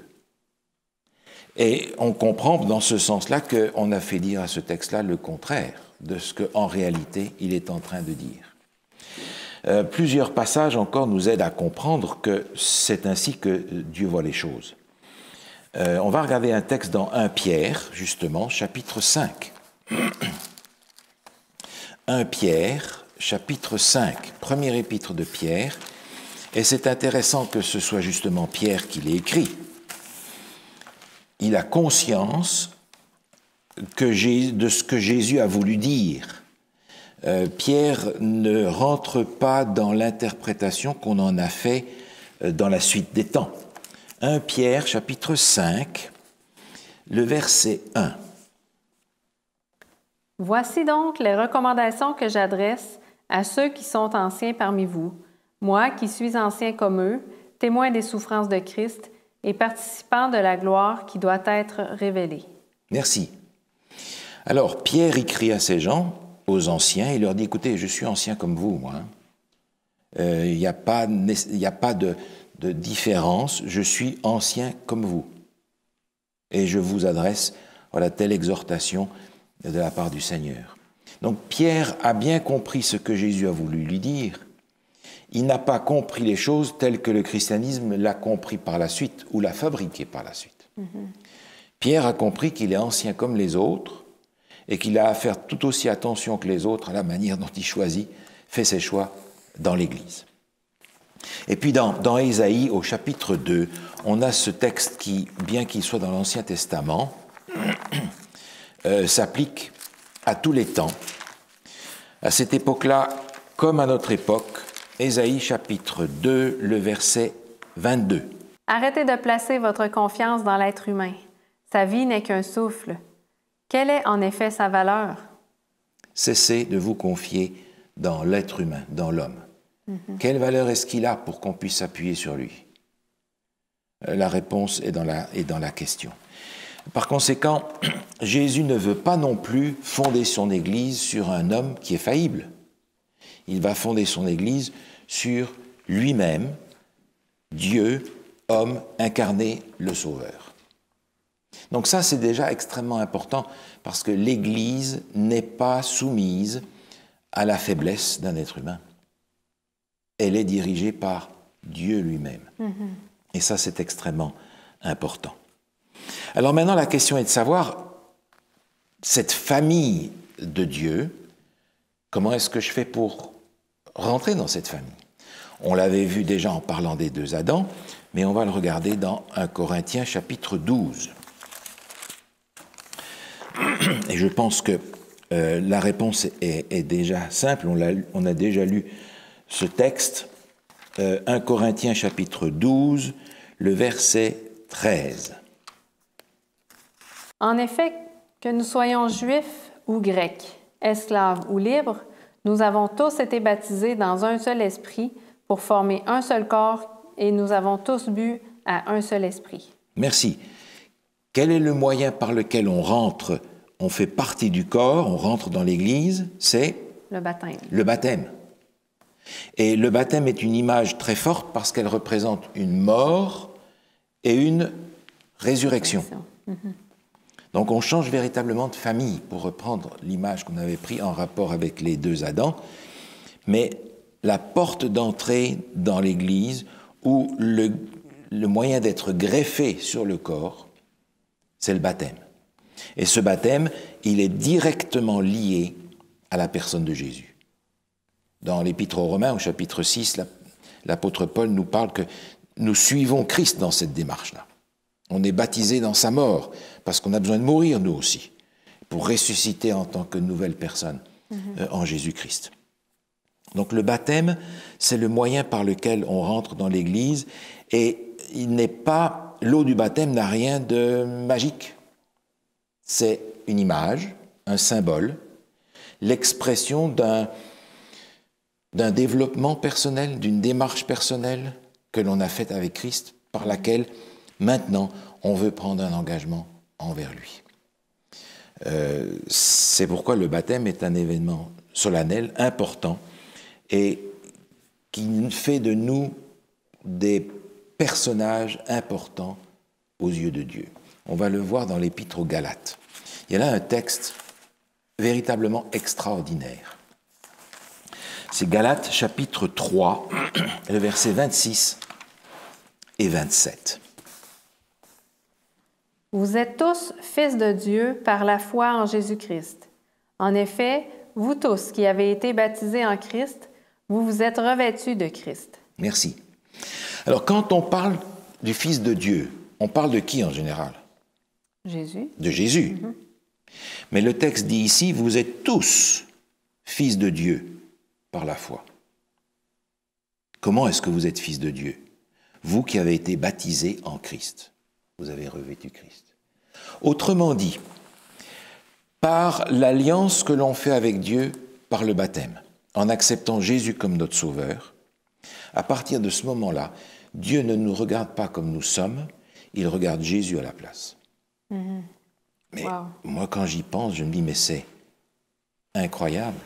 Et on comprend dans ce sens-là qu'on a fait dire à ce texte-là le contraire de ce qu'en réalité il est en train de dire. Plusieurs passages encore nous aident à comprendre que c'est ainsi que Dieu voit les choses. On va regarder un texte dans 1 Pierre, justement, chapitre 5. 1 Pierre, chapitre 5, première épître de Pierre, et c'est intéressant que ce soit justement Pierre qui l'ait écrit. Il a conscience de ce que Jésus a voulu dire. Pierre ne rentre pas dans l'interprétation qu'on en a fait dans la suite des temps. 1 Pierre, chapitre 5, le verset 1.
Voici donc les recommandations que j'adresse à ceux qui sont anciens parmi vous, moi qui suis ancien comme eux, témoin des souffrances de Christ et participants de la gloire qui doit être révélée.
Merci. Alors, Pierre écrit à ces gens, aux anciens, il leur dit, écoutez, je suis ancien comme vous, moi. Il n'y a pas de différence, je suis ancien comme vous. Et je vous adresse, voilà, telle exhortation de la part du Seigneur. Donc Pierre a bien compris ce que Jésus a voulu lui dire. Il n'a pas compris les choses telles que le christianisme l'a compris par la suite ou l'a fabriqué par la suite. Pierre a compris qu'il est ancien comme les autres et qu'il a à faire tout aussi attention que les autres à la manière dont il choisit, fait ses choix dans l'Église. Et puis dans Ésaïe, au chapitre 2, on a ce texte qui, bien qu'il soit dans l'Ancien Testament, s'applique à tous les temps. À cette époque-là, comme à notre époque, Ésaïe chapitre 2, le verset 22.
Arrêtez de placer votre confiance dans l'être humain. Sa vie n'est qu'un souffle. Quelle est en effet sa valeur?
Cessez de vous confier dans l'être humain, dans l'homme. Quelle valeur est-ce qu'il a pour qu'on puisse s'appuyer sur lui? La réponse est dans la question. Par conséquent, Jésus ne veut pas non plus fonder son Église sur un homme qui est faillible. Il va fonder son Église sur lui-même, Dieu, homme, incarné, le Sauveur. Donc ça, c'est déjà extrêmement important parce que l'Église n'est pas soumise à la faiblesse d'un être humain. Elle est dirigée par Dieu lui-même. Et ça, c'est extrêmement important. Alors maintenant, la question est de savoir, cette famille de Dieu, comment est-ce que je fais pour rentrer dans cette famille? On l'avait vu déjà en parlant des deux Adams, mais on va le regarder dans 1 Corinthiens chapitre 12. Et je pense que la réponse est déjà simple, on a déjà lu ce texte, 1 Corinthiens chapitre 12, le verset 13.
En effet, que nous soyons juifs ou grecs, esclaves ou libres, nous avons tous été baptisés dans un seul esprit pour former un seul corps et nous avons tous bu à un seul esprit.
Merci. Quel est le moyen par lequel on rentre, on fait partie du corps, on rentre dans l'Église? C'est
le baptême.
Le baptême. Et le baptême est une image très forte parce qu'elle représente une mort et une résurrection. Donc on change véritablement de famille, pour reprendre l'image qu'on avait prise en rapport avec les deux Adams. Mais la porte d'entrée dans l'Église, ou le moyen d'être greffé sur le corps, c'est le baptême. Et ce baptême, il est directement lié à la personne de Jésus. Dans l'Épître aux Romains, au chapitre 6, l'apôtre Paul nous parle que nous suivons Christ dans cette démarche-là. On est baptisé dans sa mort, parce qu'on a besoin de mourir, nous aussi, pour ressusciter en tant que nouvelle personne en Jésus-Christ. Donc le baptême, c'est le moyen par lequel on rentre dans l'Église, et l'eau du baptême n'a rien de magique. C'est une image, un symbole, l'expression d'un développement personnel, d'une démarche personnelle que l'on a faite avec Christ, par laquelle, maintenant, on veut prendre un engagement envers lui. C'est pourquoi le baptême est un événement solennel, important, et qui fait de nous des personnages importants aux yeux de Dieu. On va le voir dans l'Épître aux Galates. Il y a là un texte véritablement extraordinaire. C'est Galates chapitre 3, le verset 26 et 27.
Vous êtes tous fils de Dieu par la foi en Jésus-Christ. En effet, vous tous qui avez été baptisés en Christ, vous vous êtes revêtus de Christ.
Merci. Alors, quand on parle du Fils de Dieu, on parle de qui en général?
Jésus.
De Jésus. Mais le texte dit ici, vous êtes tous fils de Dieu par la foi. Comment est-ce que vous êtes fils de Dieu? Vous qui avez été baptisés en Christ. Vous avez revêtu Christ. Autrement dit, par l'alliance que l'on fait avec Dieu par le baptême, en acceptant Jésus comme notre Sauveur, à partir de ce moment-là, Dieu ne nous regarde pas comme nous sommes, il regarde Jésus à la place. Mais moi, quand j'y pense, je me dis, mais c'est incroyable.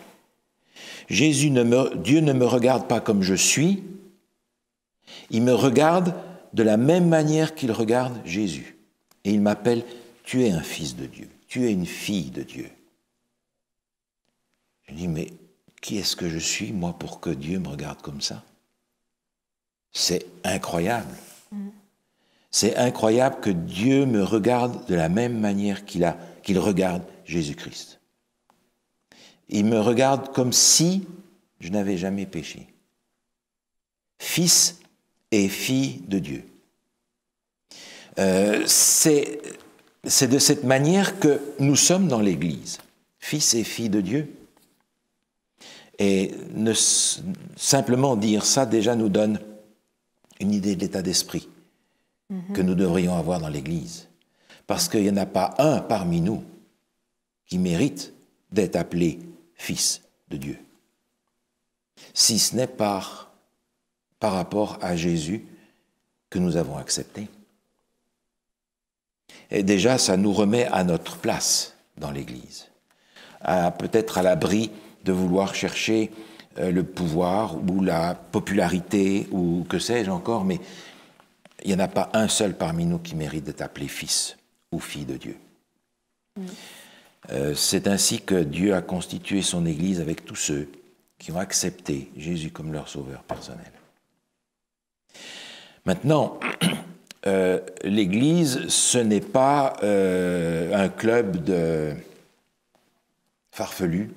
Dieu ne me regarde pas comme je suis, il me regarde de la même manière qu'il regarde Jésus. Et il m'appelle, tu es un fils de Dieu, tu es une fille de Dieu. Je dis, mais qui est-ce que je suis, moi, pour que Dieu me regarde comme ça? C'est incroyable. C'est incroyable que Dieu me regarde de la même manière qu'il regarde Jésus-Christ. Il me regarde comme si je n'avais jamais péché. Fils et fille de Dieu. C'est de cette manière que nous sommes dans l'Église. Fils et filles de Dieu. Et simplement dire ça déjà nous donne une idée de l'état d'esprit que nous devrions avoir dans l'Église. Parce qu'il n'y en a pas un parmi nous qui mérite d'être appelé fils de Dieu. Si ce n'est par rapport à Jésus que nous avons accepté. Et déjà, ça nous remet à notre place dans l'Église. Peut-être à l'abri de vouloir chercher le pouvoir ou la popularité ou que sais-je encore, mais il n'y en a pas un seul parmi nous qui mérite d'être appelé fils ou fille de Dieu. C'est ainsi que Dieu a constitué son Église avec tous ceux qui ont accepté Jésus comme leur sauveur personnel. Maintenant, l'Église, ce n'est pas un club de farfelus,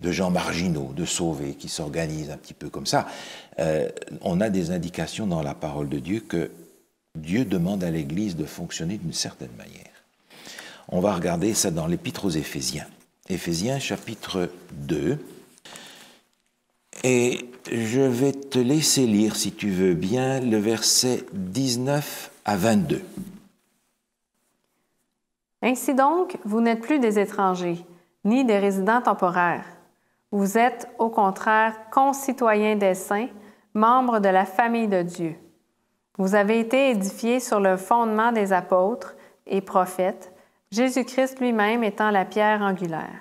de gens marginaux, de sauvés, qui s'organisent un petit peu comme ça. On a des indications dans la parole de Dieu que Dieu demande à l'Église de fonctionner d'une certaine manière. On va regarder ça dans l'Épître aux Éphésiens. Éphésiens chapitre 2. Et je vais te laisser lire, si tu veux bien, le verset 19 à 22.
Ainsi donc, vous n'êtes plus des étrangers, ni des résidents temporaires. Vous êtes, au contraire, concitoyens des saints, membres de la famille de Dieu. Vous avez été édifiés sur le fondement des apôtres et prophètes, Jésus-Christ lui-même étant la pierre angulaire.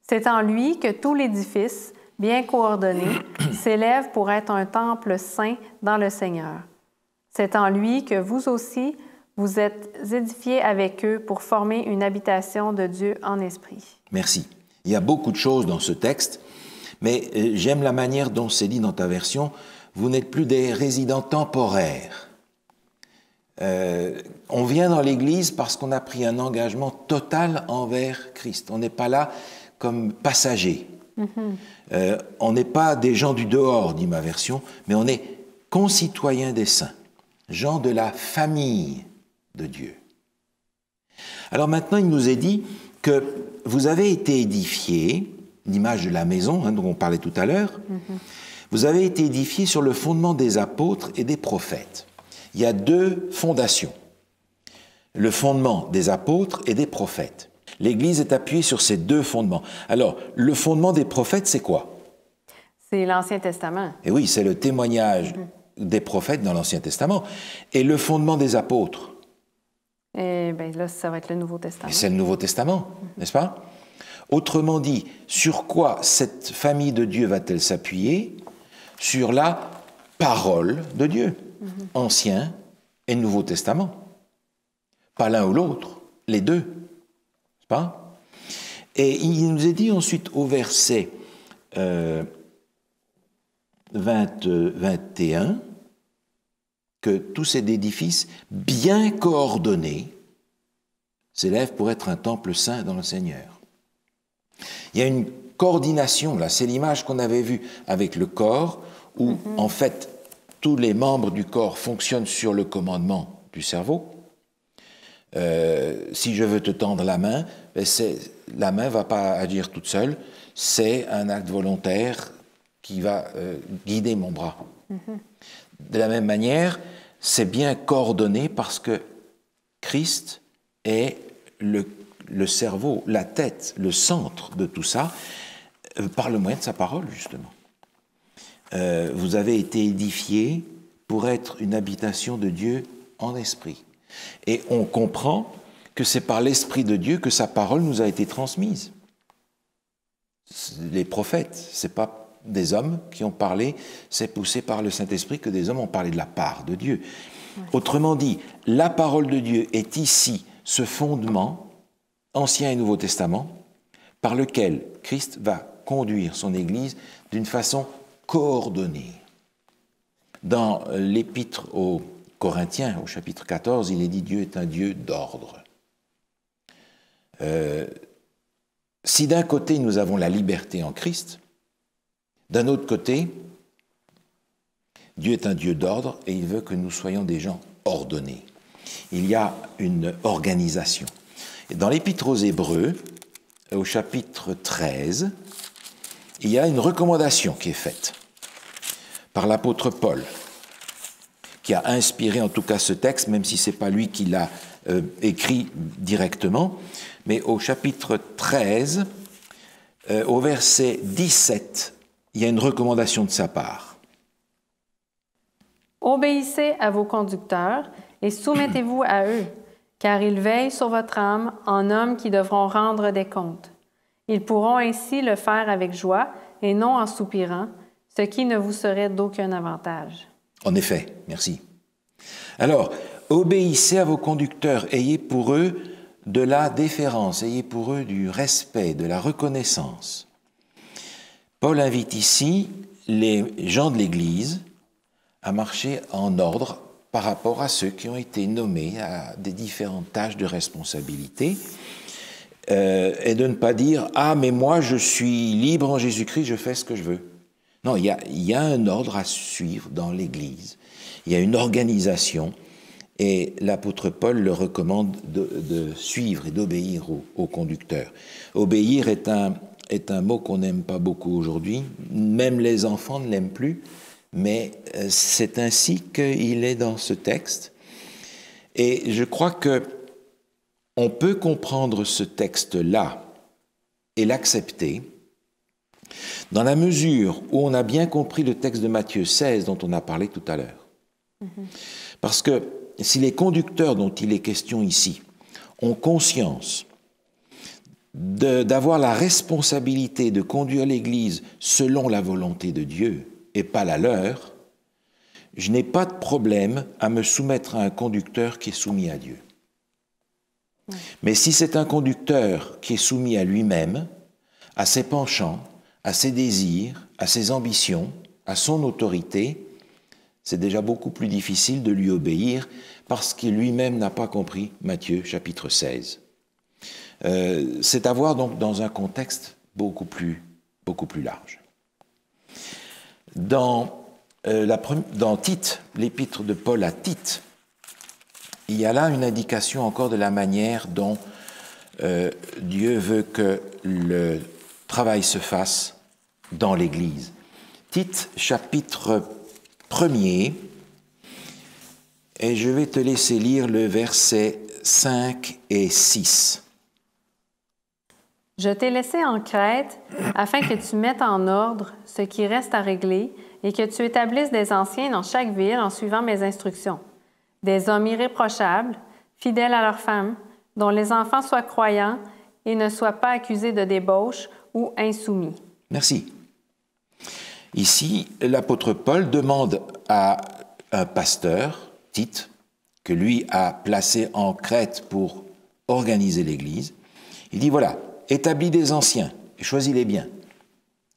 C'est en lui que tout l'édifice, bien coordonné, s'élève pour être un temple saint dans le Seigneur. C'est en lui que vous aussi, vous êtes édifiés avec eux pour former une habitation de Dieu en esprit.
Merci. Il y a beaucoup de choses dans ce texte, mais j'aime la manière dont c'est dit dans ta version. Vous n'êtes plus des résidents temporaires. On vient dans l'Église parce qu'on a pris un engagement total envers Christ. On n'est pas là comme passagers. On n'est pas des gens du dehors, dit ma version, mais on est concitoyens des saints, gens de la famille de Dieu. Alors maintenant, il nous est dit que vous avez été édifiés, l'image de la maison dont on parlait tout à l'heure, vous avez été édifiés sur le fondement des apôtres et des prophètes. Il y a deux fondations, le fondement des apôtres et des prophètes. L'Église est appuyée sur ces deux fondements. Alors, le fondement des prophètes, c'est quoi?
C'est l'Ancien Testament.
Et oui, c'est le témoignage des prophètes dans l'Ancien Testament. Et le fondement des apôtres?
Et bien là, ça va être le Nouveau Testament.
C'est le Nouveau Testament, n'est-ce pas? Autrement dit, sur quoi cette famille de Dieu va-t-elle s'appuyer? Sur la parole de Dieu, Ancien et Nouveau Testament. Pas l'un ou l'autre, les deux, n'est-ce pas? Et il nous est dit ensuite au verset 21 que tout cet édifice bien coordonné s'élève pour être un temple saint dans le Seigneur. Il y a une coordination, là, c'est l'image qu'on avait vue avec le corps, où en fait tous les membres du corps fonctionnent sur le commandement du cerveau. Si je veux te tendre la main, la main ne va pas agir toute seule, c'est un acte volontaire qui va guider mon bras. De la même manière, c'est bien coordonné parce que Christ est le cerveau, la tête, le centre de tout ça, par le moyen de sa parole, justement. Vous avez été édifiés pour être une habitation de Dieu en esprit. Et on comprend que c'est par l'Esprit de Dieu que sa parole nous a été transmise. Les prophètes, ce n'est pas des hommes qui ont parlé, c'est poussé par le Saint-Esprit que des hommes ont parlé de la part de Dieu. Ouais. Autrement dit, la parole de Dieu est ici ce fondement, Ancien et Nouveau Testament, par lequel Christ va conduire son Église d'une façon coordonnée. Dans l'Épître aux Corinthiens, au chapitre 14, il est dit « Dieu est un Dieu d'ordre ». Si d'un côté nous avons la liberté en Christ, d'un autre côté, Dieu est un Dieu d'ordre et il veut que nous soyons des gens ordonnés. Il y a une organisation. Et dans l'Épître aux Hébreux, au chapitre 13, il y a une recommandation qui est faite par l'apôtre Paul, qui a inspiré en tout cas ce texte, même si ce n'est pas lui qui l'a écrit directement, mais au chapitre 13, au verset 17, il y a une recommandation de sa part.
Obéissez à vos conducteurs et soumettez-vous à eux, car ils veillent sur votre âme en hommes qui devront rendre des comptes. Ils pourront ainsi le faire avec joie et non en soupirant, ce qui ne vous serait d'aucun avantage.
En effet, merci. Alors, obéissez à vos conducteurs, ayez pour eux de la déférence, ayez pour eux du respect, de la reconnaissance. Paul invite ici les gens de l'Église à marcher en ordre par rapport à ceux qui ont été nommés à des différentes tâches de responsabilité et de ne pas dire « Ah, mais moi, je suis libre en Jésus-Christ, je fais ce que je veux ». Non, il y a un ordre à suivre dans l'Église. Il y a une organisation et l'apôtre Paul le recommande de suivre et d'obéir au conducteur. Obéir est un mot qu'on n'aime pas beaucoup aujourd'hui. Même les enfants ne l'aiment plus, mais c'est ainsi qu'il est dans ce texte. Et je crois qu'on peut comprendre ce texte-là et l'accepter dans la mesure où on a bien compris le texte de Matthieu 16 dont on a parlé tout à l'heure. Parce que si les conducteurs dont il est question ici ont conscience d'avoir la responsabilité de conduire l'Église selon la volonté de Dieu et pas la leur, je n'ai pas de problème à me soumettre à un conducteur qui est soumis à Dieu. Mais si c'est un conducteur qui est soumis à lui-même, à ses penchants, à ses désirs, à ses ambitions, à son autorité, c'est déjà beaucoup plus difficile de lui obéir parce qu'il lui-même n'a pas compris Matthieu chapitre 16. C'est à voir donc dans un contexte beaucoup plus large. Dans Tite, l'épître de Paul à Tite, il y a là une indication encore de la manière dont Dieu veut que le travail se fasse dans l'Église. Tite, chapitre 1er, et je vais te laisser lire le verset 5 et 6.
Je t'ai laissé en Crète afin que tu mettes en ordre ce qui reste à régler et que tu établisses des anciens dans chaque ville en suivant mes instructions. Des hommes irréprochables, fidèles à leurs femmes, dont les enfants soient croyants et ne soient pas accusés de débauche ou insoumis.
Merci. Ici, l'apôtre Paul demande à un pasteur, Tite, que lui a placé en Crète pour organiser l'Église. Il dit, voilà, établis des anciens et choisis-les bien.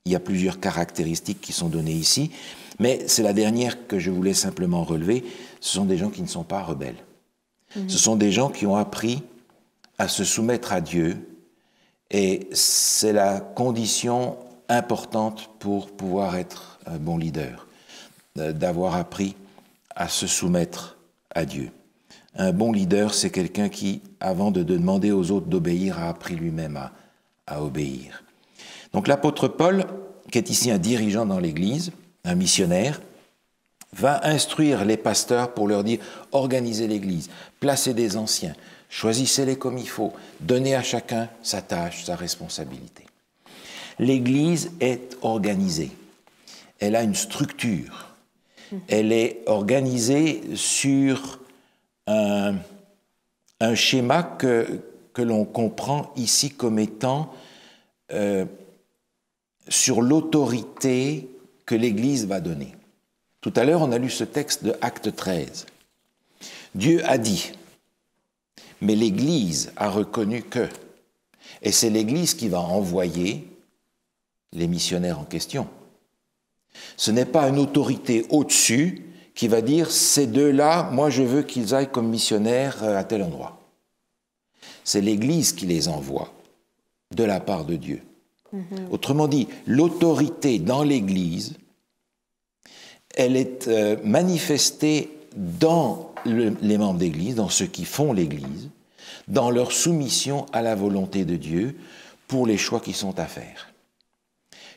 Il y a plusieurs caractéristiques qui sont données ici, mais c'est la dernière que je voulais simplement relever. Ce sont des gens qui ne sont pas rebelles. Ce sont des gens qui ont appris à se soumettre à Dieu et c'est la condition importante pour pouvoir être un bon leader, d'avoir appris à se soumettre à Dieu. Un bon leader, c'est quelqu'un qui, avant de demander aux autres d'obéir, a appris lui-même à obéir. Donc l'apôtre Paul, qui est ici un dirigeant dans l'Église, un missionnaire, va instruire les pasteurs pour leur dire « organisez l'Église, placez des anciens, choisissez-les comme il faut, donnez à chacun sa tâche, sa responsabilité. » L'Église est organisée, elle a une structure, elle est organisée sur un schéma que l'on comprend ici comme étant sur l'autorité que l'Église va donner. Tout à l'heure, on a lu ce texte de Acte 13. Dieu a dit, mais l'Église a reconnu que, et c'est l'Église qui va envoyer les missionnaires en question. Ce n'est pas une autorité au-dessus qui va dire, ces deux-là, moi je veux qu'ils aillent comme missionnaires à tel endroit. C'est l'Église qui les envoie de la part de Dieu. Autrement dit, l'autorité dans l'Église, elle est manifestée dans les membres d'Église, dans ceux qui font l'Église, dans leur soumission à la volonté de Dieu pour les choix qui sont à faire.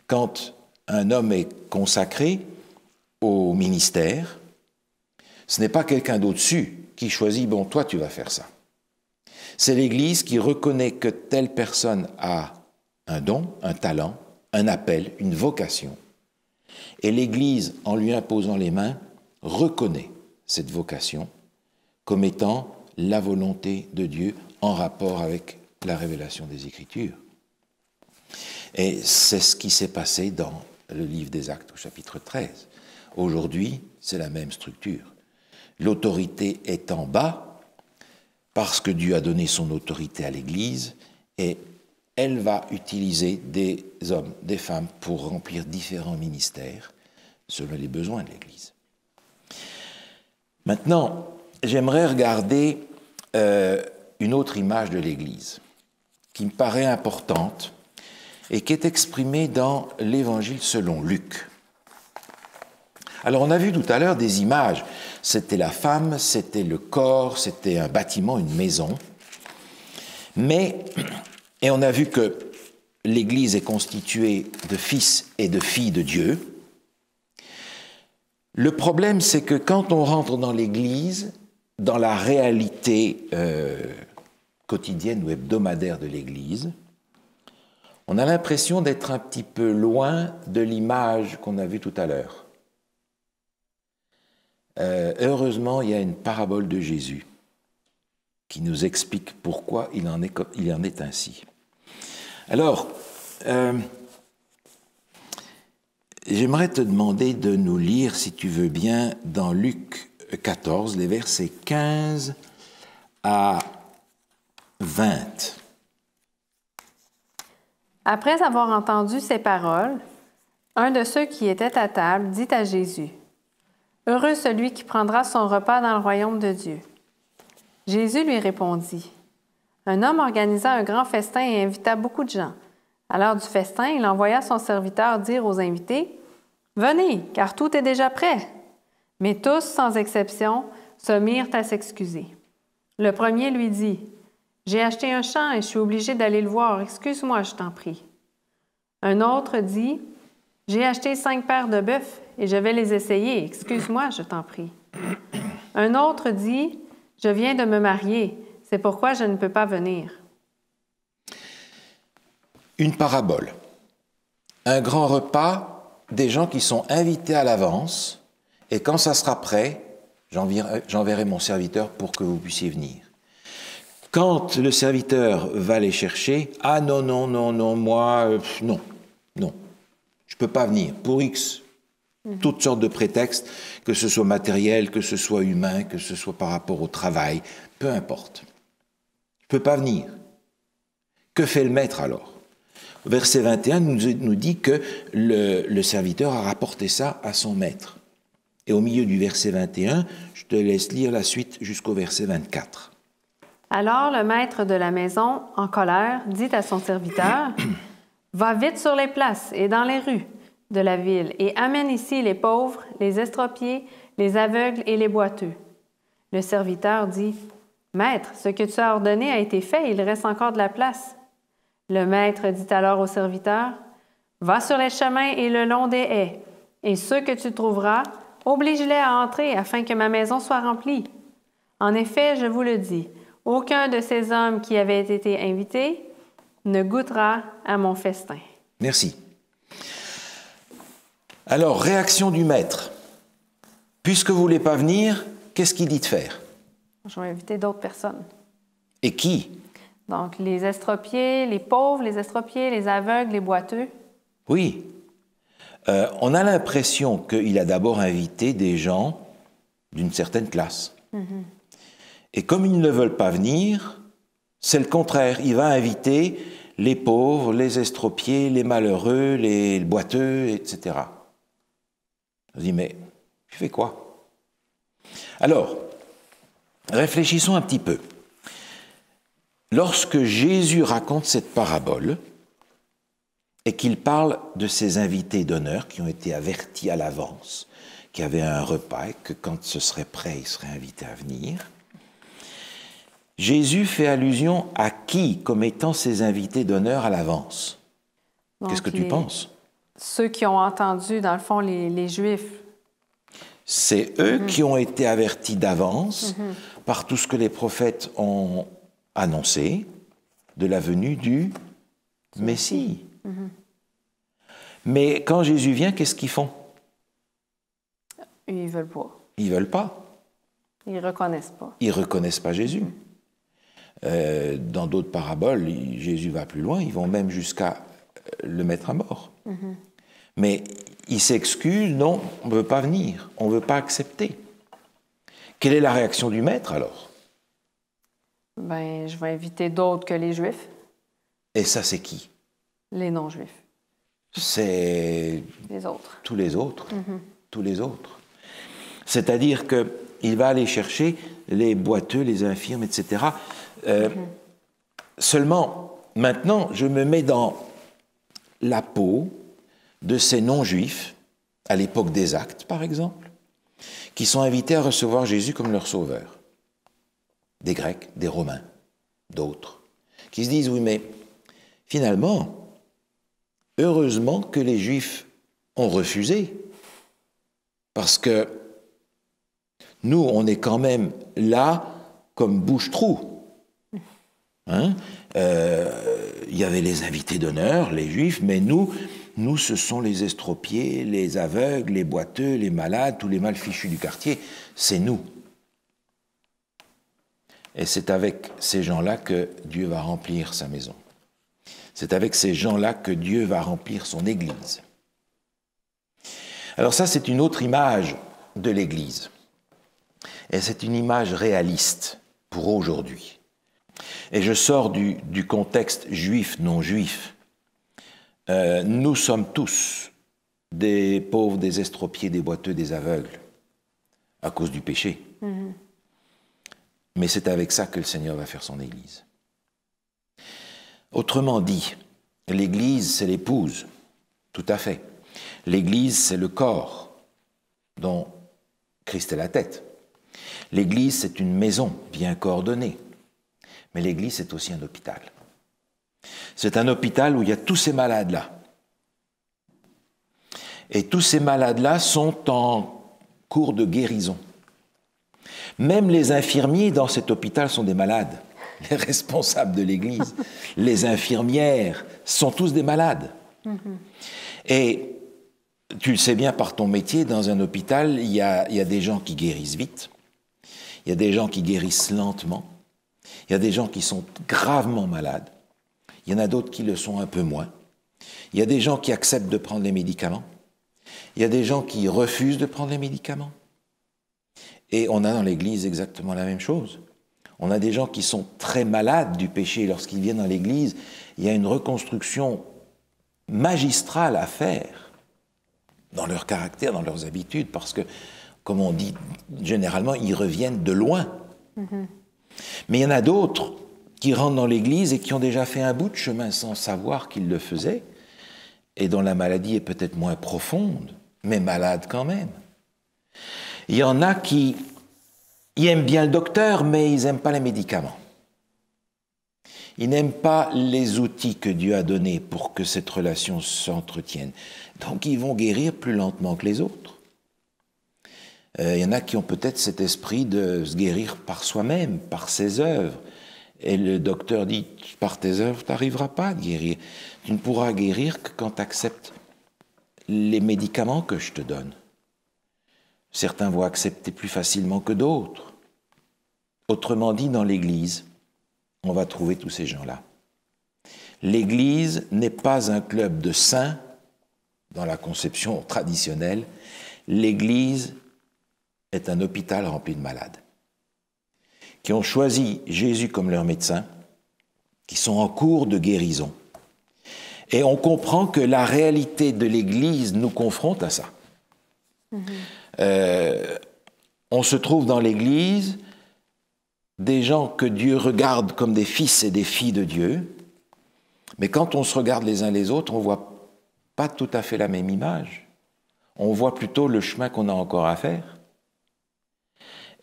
Quand un homme est consacré au ministère, ce n'est pas quelqu'un d'au-dessus qui choisit « bon, toi, tu vas faire ça ». C'est l'Église qui reconnaît que telle personne a un don, un talent, un appel, une vocation. Et l'Église, en lui imposant les mains, reconnaît cette vocation comme étant la volonté de Dieu en rapport avec la révélation des Écritures. Et c'est ce qui s'est passé dans le livre des Actes au chapitre 13. Aujourd'hui, c'est la même structure. L'autorité est en bas parce que Dieu a donné son autorité à l'Église et elle va utiliser des hommes, des femmes pour remplir différents ministères selon les besoins de l'Église. Maintenant, j'aimerais regarder une autre image de l'Église qui me paraît importante et qui est exprimée dans l'Évangile selon Luc. Alors on a vu tout à l'heure des images. C'était la femme, c'était le corps, c'était un bâtiment, une maison. Et on a vu que l'Église est constituée de fils et de filles de Dieu. Le problème, c'est que quand on rentre dans l'Église, dans la réalité quotidienne ou hebdomadaire de l'Église, on a l'impression d'être un petit peu loin de l'image qu'on a vue tout à l'heure. Heureusement, il y a une parabole de Jésus qui nous explique pourquoi il en est ainsi. Alors, j'aimerais te demander de nous lire, si tu veux bien, dans Luc 14, les versets 15 à 20.
Après avoir entendu ces paroles, un de ceux qui étaient à table dit à Jésus, « Heureux celui qui prendra son repas dans le royaume de Dieu. » Jésus lui répondit, « Un homme organisa un grand festin et invita beaucoup de gens. À l'heure du festin, il envoya son serviteur dire aux invités, « Venez, car tout est déjà prêt. » Mais tous, sans exception, se mirent à s'excuser. Le premier lui dit, « J'ai acheté un champ et je suis obligé d'aller le voir. Excuse-moi, je t'en prie. » Un autre dit, « J'ai acheté 5 paires de bœufs et je vais les essayer. Excuse-moi, je t'en prie. » Un autre dit, « Je viens de me marier. C'est pourquoi je ne peux pas venir. »
Une parabole. Un grand repas, des gens qui sont invités à l'avance, et quand ça sera prêt, j'enverrai mon serviteur pour que vous puissiez venir. Quand le serviteur va les chercher, « Ah non, non, non, non, moi, non, je ne peux pas venir, pour X. » Toutes sortes de prétextes, que ce soit matériel, que ce soit humain, que ce soit par rapport au travail, peu importe. Je ne peux pas venir. Que fait le maître alors ? Verset 21 nous dit que le serviteur a rapporté ça à son maître. Et au milieu du verset 21, je te laisse lire la suite jusqu'au verset 24.
Alors le maître de la maison, en colère, dit à son serviteur, « Va vite sur les places et dans les rues de la ville et amène ici les pauvres, les estropiés, les aveugles et les boiteux. » Le serviteur dit, « Maître, ce que tu as ordonné a été fait, il reste encore de la place. » Le maître dit alors au serviteur, « Va sur les chemins et le long des haies, et ceux que tu trouveras, oblige-les à entrer afin que ma maison soit remplie. En effet, je vous le dis, aucun de ces hommes qui avaient été invités ne goûtera à mon festin. »
Merci. Alors, réaction du maître. Puisque vous ne voulez pas venir, qu'est-ce qu'il dit de faire ?
Je vais inviter d'autres personnes.
Et qui?
Donc, les estropiés, les pauvres, les estropiés, les aveugles, les boiteux.
Oui. On a l'impression qu'il a d'abord invité des gens d'une certaine classe. Et comme ils ne veulent pas venir, c'est le contraire. Il va inviter les pauvres, les estropiés, les malheureux, les boiteux, etc. On se dit, mais tu fais quoi? Alors, réfléchissons un petit peu. Lorsque Jésus raconte cette parabole et qu'il parle de ces invités d'honneur qui ont été avertis à l'avance, qui avaient un repas et que quand ce serait prêt, ils seraient invités à venir, Jésus fait allusion à qui comme étant ces invités d'honneur à l'avance? Qu'est-ce que tu penses?
Ceux qui ont entendu, dans le fond, les Juifs.
C'est eux qui ont été avertis d'avance par tout ce que les prophètes ont annoncé de la venue du Messie. Mais quand Jésus vient, qu'est-ce qu'ils font?
Ils ne veulent pas.
Ils ne veulent pas.
Ils ne reconnaissent pas.
Ils ne reconnaissent pas Jésus. Dans d'autres paraboles, Jésus va plus loin, ils vont même jusqu'à le mettre à mort. Mais ils s'excusent, non, on ne veut pas venir, on ne veut pas accepter. Quelle est la réaction du maître alors?
Ben, je vais inviter d'autres que les Juifs.
Et ça, c'est qui?
Les non-Juifs.
C'est
les autres.
Tous les autres. Tous les autres. C'est-à-dire qu'il va aller chercher les boiteux, les infirmes, etc. Seulement, maintenant, je me mets dans la peau de ces non-juifs, à l'époque des Actes, par exemple, qui sont invités à recevoir Jésus comme leur sauveur. Des Grecs, des Romains, d'autres, qui se disent, oui, mais finalement, heureusement que les Juifs ont refusé, parce que nous, on est quand même là comme bouche-trou. Hein? Y avait les invités d'honneur, les Juifs, mais nous, ce sont les estropiés, les aveugles, les boiteux, les malades, tous les mal fichus du quartier. C'est nous. Et c'est avec ces gens-là que Dieu va remplir sa maison. C'est avec ces gens-là que Dieu va remplir son Église. Alors ça, c'est une autre image de l'Église. Et c'est une image réaliste pour aujourd'hui. Et je sors du contexte juif, non juif. Nous sommes tous des pauvres, des estropiés, des boiteux, des aveugles, à cause du péché. Mais c'est avec ça que le Seigneur va faire son Église. Autrement dit, l'Église, c'est l'épouse, tout à fait. L'Église, c'est le corps dont Christ est la tête. L'Église, c'est une maison bien coordonnée. Mais l'Église, c'est aussi un hôpital. C'est un hôpital où il y a tous ces malades-là. Et tous ces malades-là sont en cours de guérison. Même les infirmiers dans cet hôpital sont des malades. Les responsables de l'Église, les infirmières, sont tous des malades. Et tu le sais bien par ton métier, dans un hôpital, il y a des gens qui guérissent vite, il y a des gens qui guérissent lentement, il y a des gens qui sont gravement malades, il y en a d'autres qui le sont un peu moins, il y a des gens qui acceptent de prendre les médicaments, il y a des gens qui refusent de prendre les médicaments. Et on a dans l'Église exactement la même chose. On a des gens qui sont très malades du péché. Lorsqu'ils viennent dans l'Église, il y a une reconstruction magistrale à faire dans leur caractère, dans leurs habitudes, parce que, comme on dit généralement, ils reviennent de loin. Mais il y en a d'autres qui rentrent dans l'Église et qui ont déjà fait un bout de chemin sans savoir qu'ils le faisaient, et dont la maladie est peut-être moins profonde, mais malade quand même. Il y en a qui aiment bien le docteur, mais ils n'aiment pas les médicaments. Ils n'aiment pas les outils que Dieu a donnés pour que cette relation s'entretienne. Donc ils vont guérir plus lentement que les autres. Il y en a qui ont peut-être cet esprit de se guérir par soi-même, par ses œuvres. Et le docteur dit, par tes œuvres, tu n'arriveras pas à guérir. Tu ne pourras guérir que quand tu acceptes les médicaments que je te donne. Certains vont accepter plus facilement que d'autres. Autrement dit, dans l'Église, on va trouver tous ces gens-là. L'Église n'est pas un club de saints, dans la conception traditionnelle. L'Église est un hôpital rempli de malades, qui ont choisi Jésus comme leur médecin, qui sont en cours de guérison. Et on comprend que la réalité de l'Église nous confronte à ça. On se trouve dans l'Église des gens que Dieu regarde comme des fils et des filles de Dieu, mais quand on se regarde les uns les autres, on ne voit pas tout à fait la même image. On voit plutôt le chemin qu'on a encore à faire.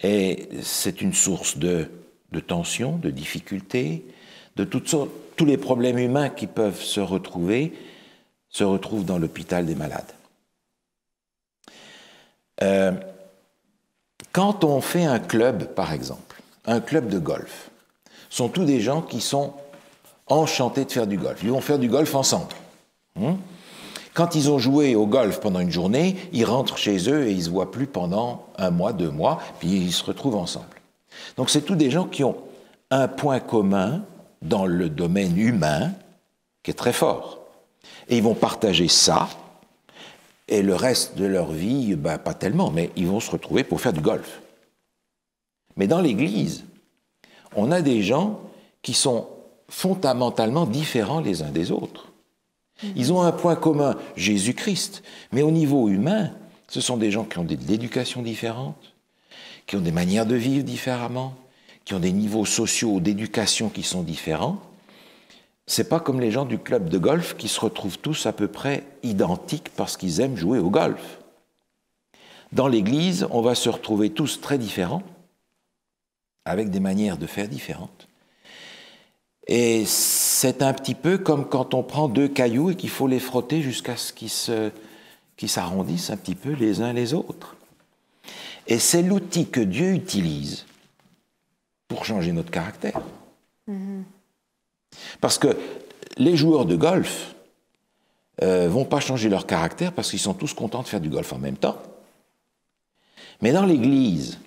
Et c'est une source de tension, de difficultés, de toutes sortes. Tous les problèmes humains qui peuvent se retrouvent dans l'hôpital des malades. Quand on fait un club, par exemple, un club de golf, ce sont tous des gens qui sont enchantés de faire du golf. Ils vont faire du golf ensemble. Quand ils ont joué au golf pendant une journée, ils rentrent chez eux et ils ne se voient plus pendant 1 mois, 2 mois, puis ils se retrouvent ensemble. Donc c'est tous des gens qui ont un point commun dans le domaine humain qui est très fort. Et ils vont partager ça, et le reste de leur vie, pas tellement, mais ils vont se retrouver pour faire du golf. Mais dans l'Église, on a des gens qui sont fondamentalement différents les uns des autres. Ils ont un point commun, Jésus-Christ, mais au niveau humain, ce sont des gens qui ont de l'éducation différente, qui ont des manières de vivre différemment, qui ont des niveaux sociaux d'éducation qui sont différents. C'est pas comme les gens du club de golf qui se retrouvent tous à peu près identiques parce qu'ils aiment jouer au golf. Dans l'Église, on va se retrouver tous très différents, avec des manières de faire différentes. Et c'est un petit peu comme quand on prend 2 cailloux et qu'il faut les frotter jusqu'à ce qu'ils s'arrondissent un petit peu les uns les autres. Et c'est l'outil que Dieu utilise pour changer notre caractère. Parce que les joueurs de golf vont pas changer leur caractère parce qu'ils sont tous contents de faire du golf en même temps. Mais dans l'Église,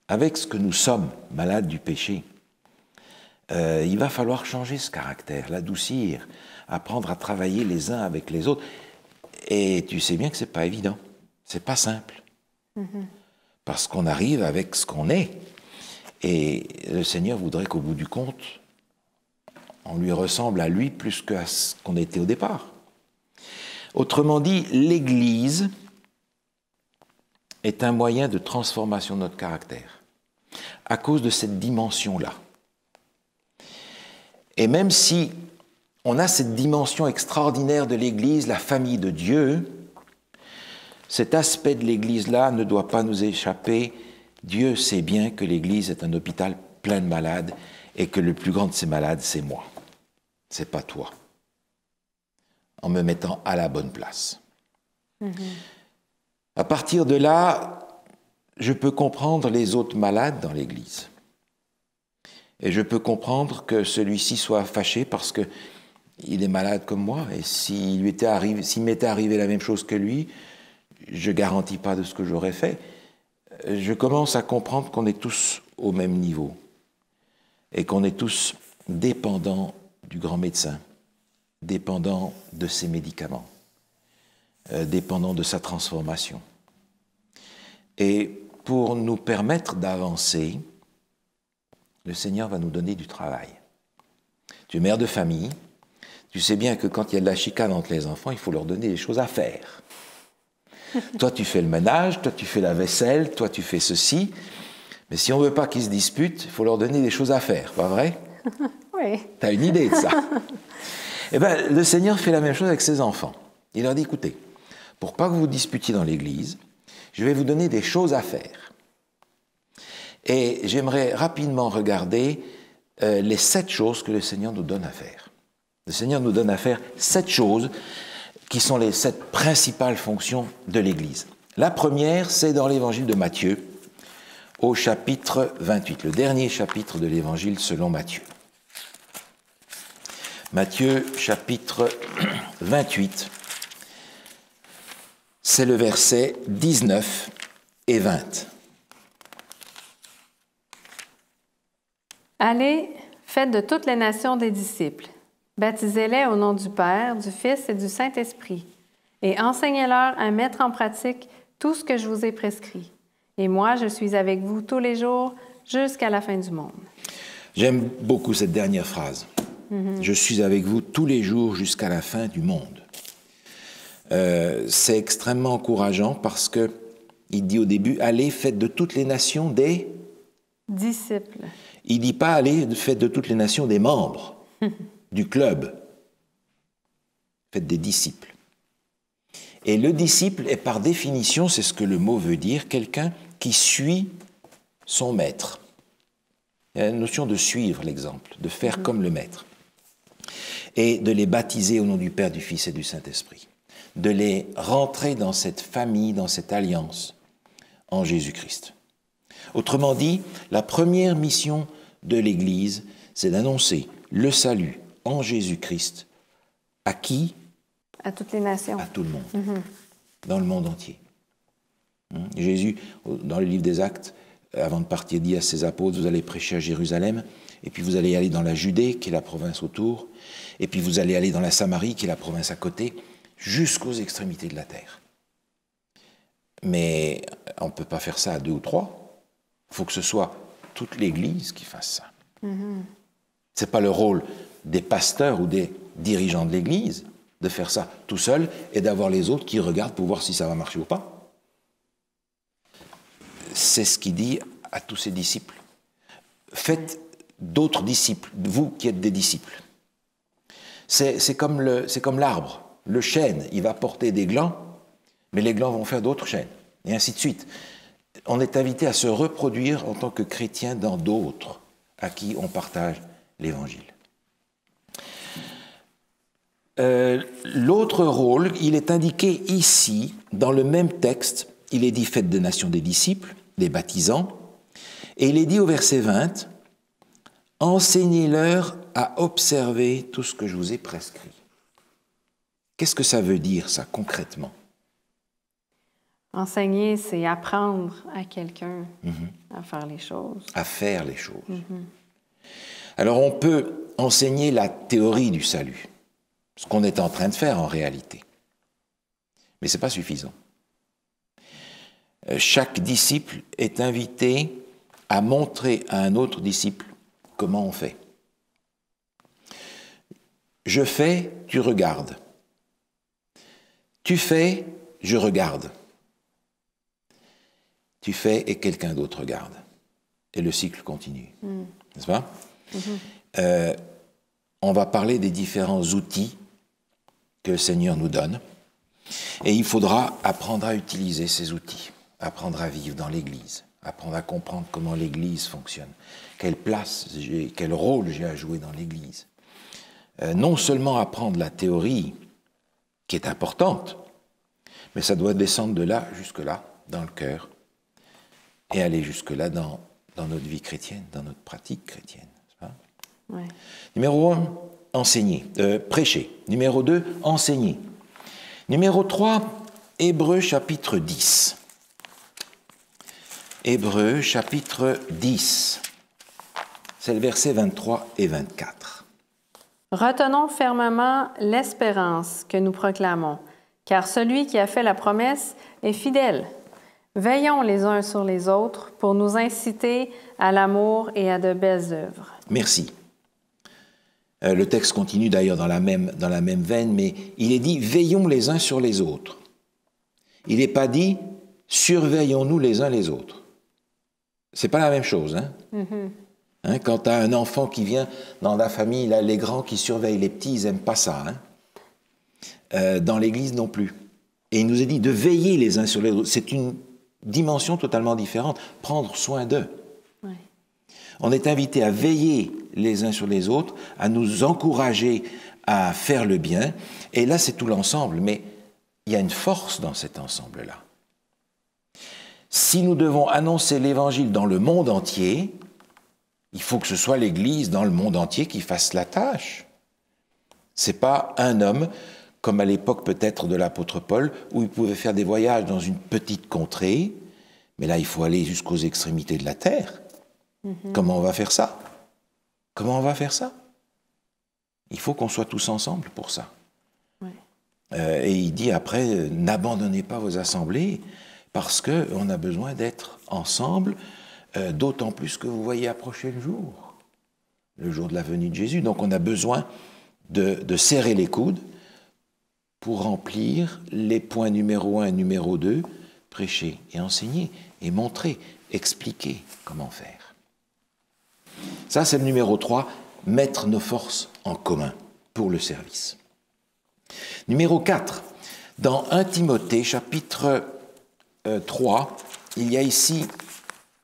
avec ce que nous sommes, malades du péché, il va falloir changer ce caractère, l'adoucir, apprendre à travailler les uns avec les autres. Et tu sais bien que c'est pas évident, c'est pas simple. Parce qu'on arrive avec ce qu'on est. Et le Seigneur voudrait qu'au bout du compte, on lui ressemble à lui plus qu'à ce qu'on était au départ. Autrement dit, l'Église est un moyen de transformation de notre caractère, à cause de cette dimension-là. Et même si on a cette dimension extraordinaire de l'Église, la famille de Dieu, cet aspect de l'Église-là ne doit pas nous échapper. Dieu sait bien que l'Église est un hôpital plein de malades et que le plus grand de ces malades, c'est moi. C'est pas toi. En me mettant à la bonne place. À partir de là, je peux comprendre les autres malades dans l'Église. Et je peux comprendre que celui-ci soit fâché parce qu'il est malade comme moi. Et s'il m'était arrivé la même chose que lui, je ne garantis pas de ce que j'aurais fait. Je commence à comprendre qu'on est tous au même niveau et qu'on est tous dépendants du grand médecin, dépendants de ses médicaments, dépendants de sa transformation. Et pour nous permettre d'avancer, le Seigneur va nous donner du travail. Tu es mère de famille, tu sais bien que quand il y a de la chicane entre les enfants, il faut leur donner des choses à faire. Toi, tu fais le ménage, toi, tu fais la vaisselle, toi, tu fais ceci. Mais si on ne veut pas qu'ils se disputent, il faut leur donner des choses à faire, pas vrai?
Oui.
Tu as une idée de ça? Eh bien, le Seigneur fait la même chose avec ses enfants. Il leur dit, écoutez, pour pas que vous vous disputiez dans l'Église, je vais vous donner des choses à faire. Et j'aimerais rapidement regarder les 7 choses que le Seigneur nous donne à faire. Le Seigneur nous donne à faire 7 choses qui sont les 7 principales fonctions de l'Église. La première, c'est dans l'Évangile de Matthieu, au chapitre 28, le dernier chapitre de l'Évangile selon Matthieu. Matthieu, chapitre 28, c'est le verset 19 et 20.
Allez, Faites de toutes les nations des disciples. Baptisez-les au nom du Père, du Fils et du Saint-Esprit, et enseignez-leur à mettre en pratique tout ce que je vous ai prescrit. Et moi, je suis avec vous tous les jours jusqu'à la fin du monde.
J'aime beaucoup cette dernière phrase. Je suis avec vous tous les jours jusqu'à la fin du monde. C'est extrêmement encourageant parce que il dit au début, allez, faites de toutes les nations des
disciples.
Il ne dit pas, allez, faites de toutes les nations des membres du club. Faites des disciples. Et le disciple est par définition, c'est ce que le mot veut dire, quelqu'un qui suit son maître. Il y a la notion de suivre l'exemple, de faire comme le maître. Et de les baptiser au nom du Père, du Fils et du Saint-Esprit. De les rentrer dans cette famille, dans cette alliance en Jésus-Christ. Autrement dit, la première mission de l'Église, c'est d'annoncer le salut en Jésus-Christ. À qui?
À toutes les nations.
À tout le monde. Dans le monde entier. Jésus, dans le livre des Actes, avant de partir, dit à ses apôtres, vous allez prêcher à Jérusalem, et puis vous allez aller dans la Judée, qui est la province autour, et puis vous allez aller dans la Samarie, qui est la province à côté, jusqu'aux extrémités de la terre. Mais on ne peut pas faire ça à 2 ou 3. Il faut que ce soit toute l'Église qui fasse ça. Ce n'est pas le rôle des pasteurs ou des dirigeants de l'Église de faire ça tout seul et d'avoir les autres qui regardent pour voir si ça va marcher ou pas. C'est ce qu'il dit à tous ses disciples. Faites d'autres disciples, vous qui êtes des disciples. C'est comme l'arbre. Le chêne, il va porter des glands, mais les glands vont faire d'autres chênes, et ainsi de suite. On est invité à se reproduire en tant que chrétien dans d'autres à qui on partage l'Évangile. L'autre rôle, il est indiqué ici, dans le même texte, il est dit « Faites des nations des disciples », des baptisants, et il est dit au verset 20 « Enseignez-leur à observer tout ce que je vous ai prescrit ». Qu'est-ce que ça veut dire, ça, concrètement?
Enseigner, c'est apprendre à quelqu'un à faire les choses. À
faire les choses. Alors, on peut enseigner la théorie du salut, ce qu'on est en train de faire en réalité. Mais ce n'est pas suffisant. Chaque disciple est invité à montrer à un autre disciple comment on fait. Je fais, tu regardes. Tu fais, je regarde. Tu fais et quelqu'un d'autre regarde. Et le cycle continue. N'est-ce pas? On va parler des différents outils que le Seigneur nous donne. Et il faudra apprendre à utiliser ces outils, apprendre à vivre dans l'Église, apprendre à comprendre comment l'Église fonctionne, quelle place, quel rôle j'ai à jouer dans l'Église. Non seulement apprendre la théorie, qui est importante, mais ça doit descendre de là jusque-là, dans le cœur, et aller jusque-là dans notre vie chrétienne, dans notre pratique chrétienne.
Ouais.
Numéro 1, enseigner, prêcher. Numéro 2, enseigner. Numéro 3, Hébreux chapitre 10. Hébreux chapitre 10. C'est le verset 23 et 24.
Retenons fermement l'espérance que nous proclamons, car celui qui a fait la promesse est fidèle. Veillons les uns sur les autres pour nous inciter à l'amour et à de belles œuvres.
Merci. Le texte continue d'ailleurs dans la même veine, mais il est dit « veillons les uns sur les autres ». Il n'est pas dit « surveillons-nous les uns les autres ». C'est pas la même chose, hein? Quand tu as un enfant qui vient dans la famille, là, les grands qui surveillent les petits, ils n'aiment pas ça. Dans l'Église non plus. Et il nous est dit de veiller les uns sur les autres. C'est une dimension totalement différente. Prendre soin d'eux.
Ouais.
On est invité à veiller les uns sur les autres, à nous encourager à faire le bien. Et là, c'est tout l'ensemble. Mais il y a une force dans cet ensemble-là. Si nous devons annoncer l'Évangile dans le monde entier, il faut que ce soit l'Église dans le monde entier qui fasse la tâche. Ce n'est pas un homme, comme à l'époque peut-être de l'apôtre Paul, où il pouvait faire des voyages dans une petite contrée, mais là il faut aller jusqu'aux extrémités de la terre. Comment on va faire ça? Comment on va faire ça? Il faut qu'on soit tous ensemble pour ça.
Oui.
Et il dit après, n'abandonnez pas vos assemblées, parce qu'on a besoin d'être ensemble, d'autant plus que vous voyez approcher le jour de la venue de Jésus. Donc on a besoin de serrer les coudes pour remplir les points numéro 1 et numéro 2, prêcher et enseigner, et montrer, expliquer comment faire. Ça, c'est le numéro 3, mettre nos forces en commun pour le service. Numéro 4, dans 1 Timothée, chapitre 3, il y a ici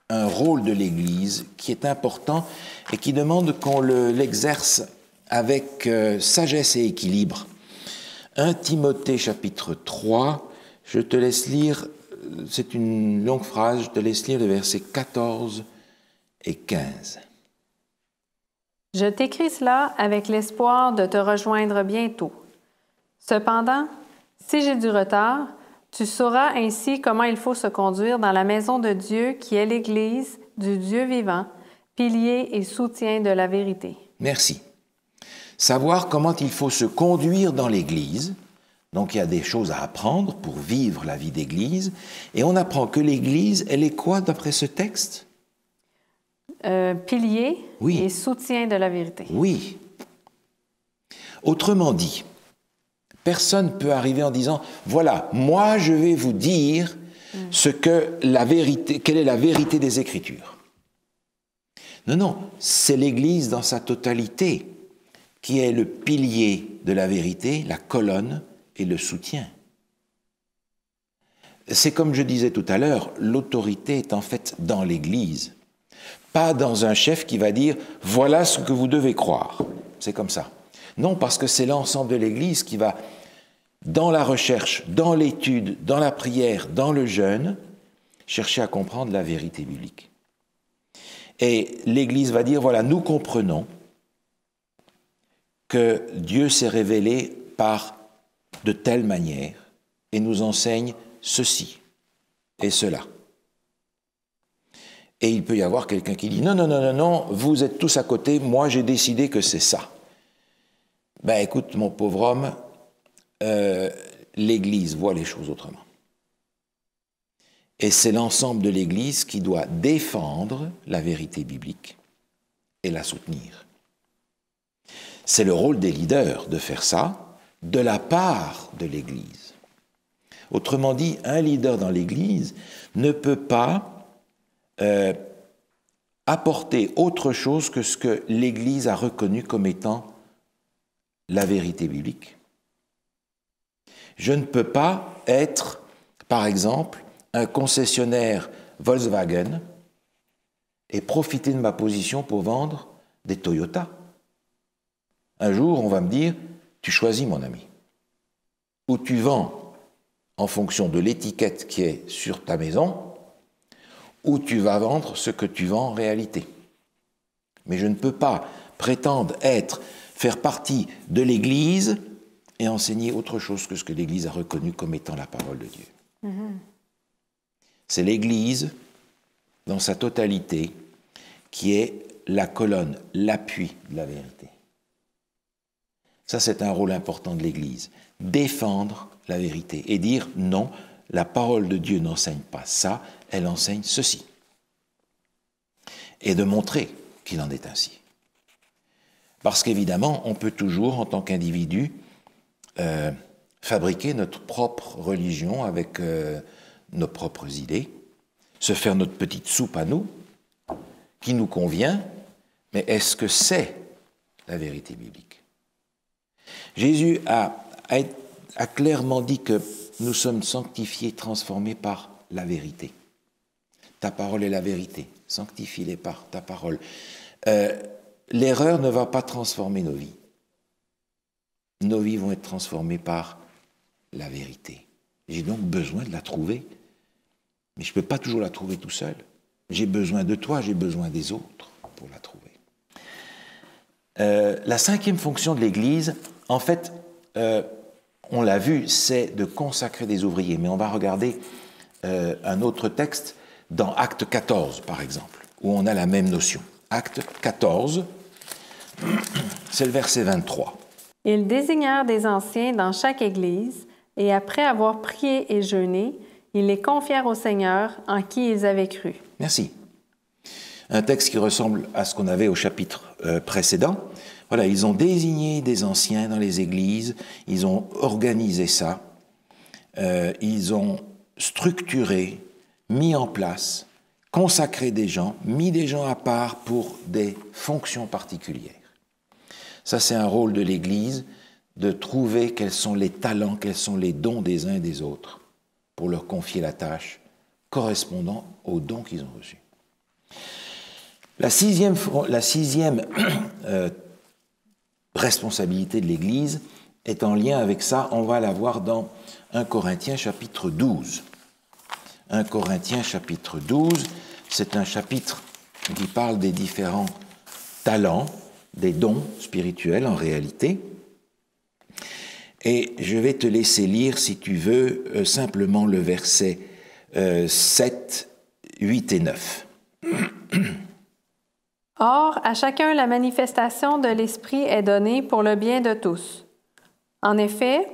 un rôle de l'Église qui est important et qui demande qu'on l'exerce avec sagesse et équilibre. 1 Timothée, chapitre 3, je te laisse lire, c'est une longue phrase, je te laisse lire les versets 14 et 15.
Je t'écris cela avec l'espoir de te rejoindre bientôt. Cependant, si j'ai du retard, tu sauras ainsi comment il faut se conduire dans la maison de Dieu qui est l'Église du Dieu vivant, pilier et soutien de la vérité.
Merci. Savoir comment il faut se conduire dans l'Église. Donc il y a des choses à apprendre pour vivre la vie d'Église. Et on apprend que l'Église, elle est quoi d'après ce texte?
Pilier
oui.
Et soutien de la vérité.
Oui. Autrement dit, personne ne peut arriver en disant « Voilà, moi je vais vous dire ce que la vérité, quelle est la vérité des Écritures. » Non, non, c'est l'Église dans sa totalité qui est le pilier de la vérité, la colonne et le soutien. C'est comme je disais tout à l'heure, l'autorité est en fait dans l'Église, pas dans un chef qui va dire « Voilà ce que vous devez croire ». C'est comme ça. Non, parce que c'est l'ensemble de l'Église qui va, dans la recherche, dans l'étude, dans la prière, dans le jeûne, chercher à comprendre la vérité biblique. Et l'Église va dire, voilà, nous comprenons que Dieu s'est révélé par de telle manière et nous enseigne ceci et cela. Et il peut y avoir quelqu'un qui dit, non, non, non, non, non, vous êtes tous à côté, moi j'ai décidé que c'est ça. Ben écoute, mon pauvre homme, l'Église voit les choses autrement. Et c'est l'ensemble de l'Église qui doit défendre la vérité biblique et la soutenir. C'est le rôle des leaders de faire ça de la part de l'Église. Autrement dit, un leader dans l'Église ne peut pas apporter autre chose que ce que l'Église a reconnu comme étant la vérité biblique. Je ne peux pas être, par exemple, un concessionnaire Volkswagen et profiter de ma position pour vendre des Toyota. Un jour, on va me dire, tu choisis mon ami. Ou tu vends en fonction de l'étiquette qui est sur ta maison, ou tu vas vendre ce que tu vends en réalité. Mais je ne peux pas prétendre faire partie de l'Église et enseigner autre chose que ce que l'Église a reconnu comme étant la parole de Dieu. Mm-hmm. C'est l'Église, dans sa totalité, qui est la colonne, l'appui de la vérité. Ça, c'est un rôle important de l'Église. Défendre la vérité et dire non, la parole de Dieu n'enseigne pas ça, elle enseigne ceci. Et de montrer qu'il en est ainsi. Parce qu'évidemment, on peut toujours, en tant qu'individu, fabriquer notre propre religion avec nos propres idées, se faire notre petite soupe à nous, qui nous convient, mais est-ce que c'est la vérité biblique? Jésus a clairement dit que nous sommes sanctifiés, transformés par la vérité. Ta parole est la vérité, sanctifie-les par ta parole. L'erreur ne va pas transformer nos vies. Nos vies vont être transformées par la vérité. J'ai donc besoin de la trouver. Mais je ne peux pas toujours la trouver tout seul. J'ai besoin de toi, j'ai besoin des autres pour la trouver. La cinquième fonction de l'Église, en fait, on l'a vu, c'est de consacrer des ouvriers. Mais on va regarder un autre texte dans Acte 14, par exemple, où on a la même notion. Acte 14, C'est le verset 23.
Ils désignèrent des anciens dans chaque église, et après avoir prié et jeûné, ils les confièrent au Seigneur en qui ils avaient cru.
Merci. Un texte qui ressemble à ce qu'on avait au chapitre précédent. Voilà, ils ont désigné des anciens dans les églises, ils ont organisé ça, ils ont structuré, mis en place, consacré des gens, mis des gens à part pour des fonctions particulières. Ça, c'est un rôle de l'Église, de trouver quels sont les talents, quels sont les dons des uns et des autres, pour leur confier la tâche correspondant aux dons qu'ils ont reçus. La sixième responsabilité de l'Église est en lien avec ça. On va la voir dans 1 Corinthiens chapitre 12. 1 Corinthiens chapitre 12, c'est un chapitre qui parle des différents talents, des dons spirituels en réalité. Et je vais te laisser lire, si tu veux, simplement le verset 7, 8 et 9.
Or, à chacun la manifestation de l'Esprit est donnée pour le bien de tous. En effet,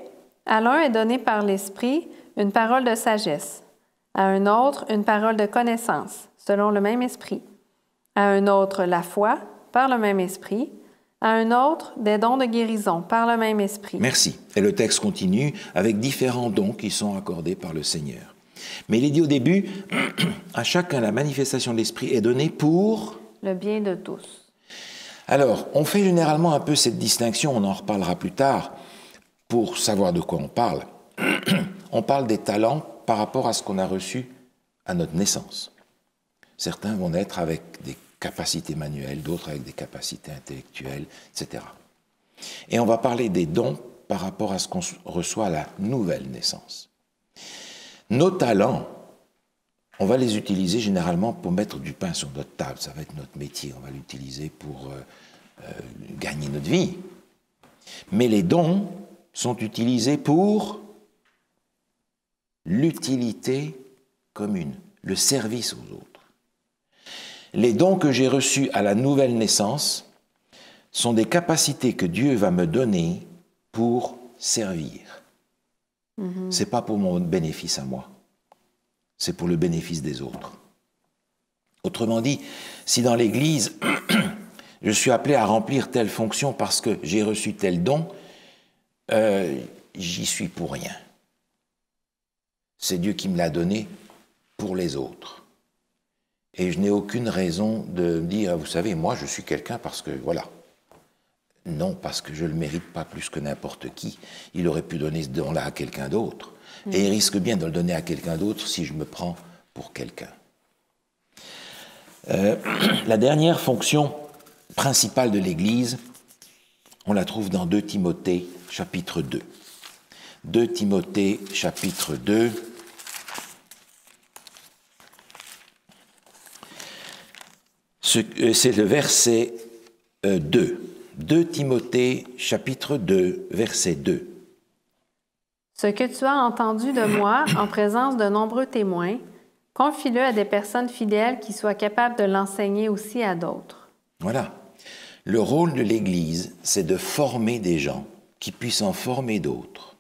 à l'un est donnée par l'Esprit une parole de sagesse, à un autre une parole de connaissance, selon le même Esprit, à un autre la foi, par le même Esprit, à un autre des dons de guérison, par le même Esprit.
Merci. Et le texte continue avec différents dons qui sont accordés par le Seigneur. Mais il est dit au début, à chacun la manifestation de l'Esprit est donnée pour
le bien de tous.
Alors, on fait généralement un peu cette distinction, on en reparlera plus tard, pour savoir de quoi on parle. On parle des talents par rapport à ce qu'on a reçu à notre naissance. Certains vont naître avec des capacités manuelles, d'autres avec des capacités intellectuelles, etc. Et on va parler des dons par rapport à ce qu'on reçoit à la nouvelle naissance. Nos talents, on va les utiliser généralement pour mettre du pain sur notre table. Ça va être notre métier. On va l'utiliser pour gagner notre vie. Mais les dons sont utilisés pour l'utilité commune, le service aux autres. Les dons que j'ai reçus à la nouvelle naissance sont des capacités que Dieu va me donner pour servir. C'est pas pour mon bénéfice à moi. C'est pour le bénéfice des autres. Autrement dit, si dans l'Église, je suis appelé à remplir telle fonction parce que j'ai reçu tel don, j'y suis pour rien. C'est Dieu qui me l'a donné pour les autres. Et je n'ai aucune raison de me dire, vous savez, moi je suis quelqu'un parce que, voilà. Non, parce que je ne le mérite pas plus que n'importe qui. Il aurait pu donner ce don-là à quelqu'un d'autre. Et il risque bien de le donner à quelqu'un d'autre si je me prends pour quelqu'un. La dernière fonction principale de l'Église, on la trouve dans 2 Timothée, chapitre 2. 2 Timothée, chapitre 2. C'est le verset 2. 2 Timothée, chapitre 2, verset 2.
Ce que tu as entendu de moi en présence de nombreux témoins, confie-le à des personnes fidèles qui soient capables de l'enseigner aussi à d'autres.
Voilà. Le rôle de l'Église, c'est de former des gens qui puissent en former d'autres.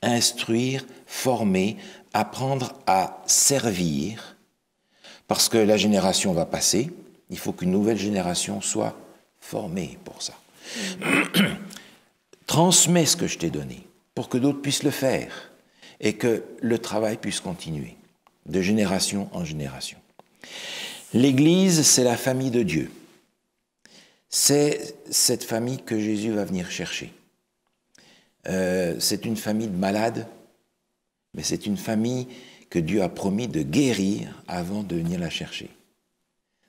Instruire, former, apprendre à servir, parce que la génération va passer, il faut qu'une nouvelle génération soit formée pour ça. Transmets ce que je t'ai donné, pour que d'autres puissent le faire, et que le travail puisse continuer, de génération en génération. L'Église, c'est la famille de Dieu. C'est cette famille que Jésus va venir chercher. C'est une famille de malades, mais c'est une famille que Dieu a promis de guérir avant de venir la chercher.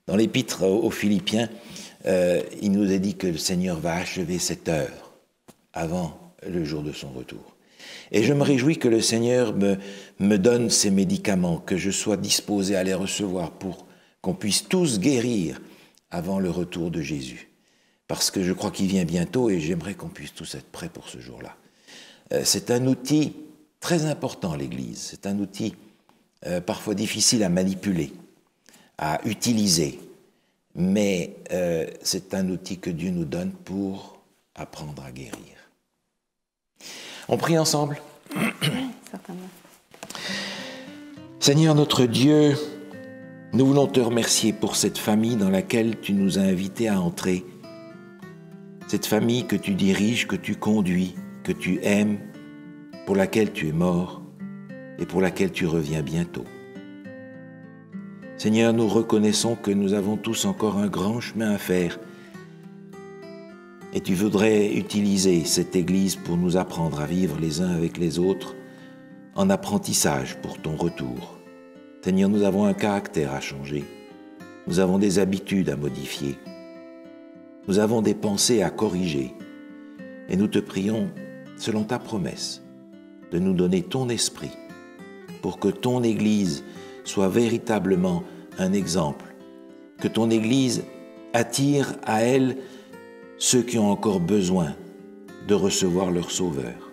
Dans l'épître aux Philippiens, il nous est dit que le Seigneur va achever cette œuvre avant le jour de son retour. Et je me réjouis que le Seigneur me donne ces médicaments, que je sois disposé à les recevoir pour qu'on puisse tous guérir avant le retour de Jésus. Parce que je crois qu'il vient bientôt et j'aimerais qu'on puisse tous être prêts pour ce jour-là. C'est un outil très important, l'Église. C'est un outil parfois difficile à manipuler, à utiliser. mais c'est un outil que Dieu nous donne pour apprendre à guérir. On prie ensemble.
Certainement.
Seigneur notre Dieu, nous voulons te remercier pour cette famille dans laquelle tu nous as invités à entrer. Cette famille que tu diriges, que tu conduis, que tu aimes, pour laquelle tu es mort et pour laquelle tu reviens bientôt. Seigneur, nous reconnaissons que nous avons tous encore un grand chemin à faire et tu voudrais utiliser cette Église pour nous apprendre à vivre les uns avec les autres en apprentissage pour ton retour. Seigneur, nous avons un caractère à changer, nous avons des habitudes à modifier, nous avons des pensées à corriger et nous te prions, selon ta promesse, de nous donner ton esprit pour que ton Église soit véritablement un exemple, que ton Église attire à elle ceux qui ont encore besoin de recevoir leur Sauveur.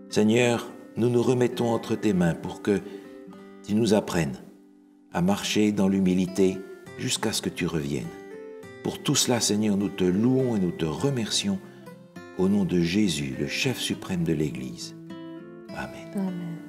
Seigneur, nous nous remettons entre tes mains pour que tu nous apprennes à marcher dans l'humilité jusqu'à ce que tu reviennes. Pour tout cela, Seigneur, nous te louons et nous te remercions au nom de Jésus, le chef suprême de l'Église. Amen.
Amen.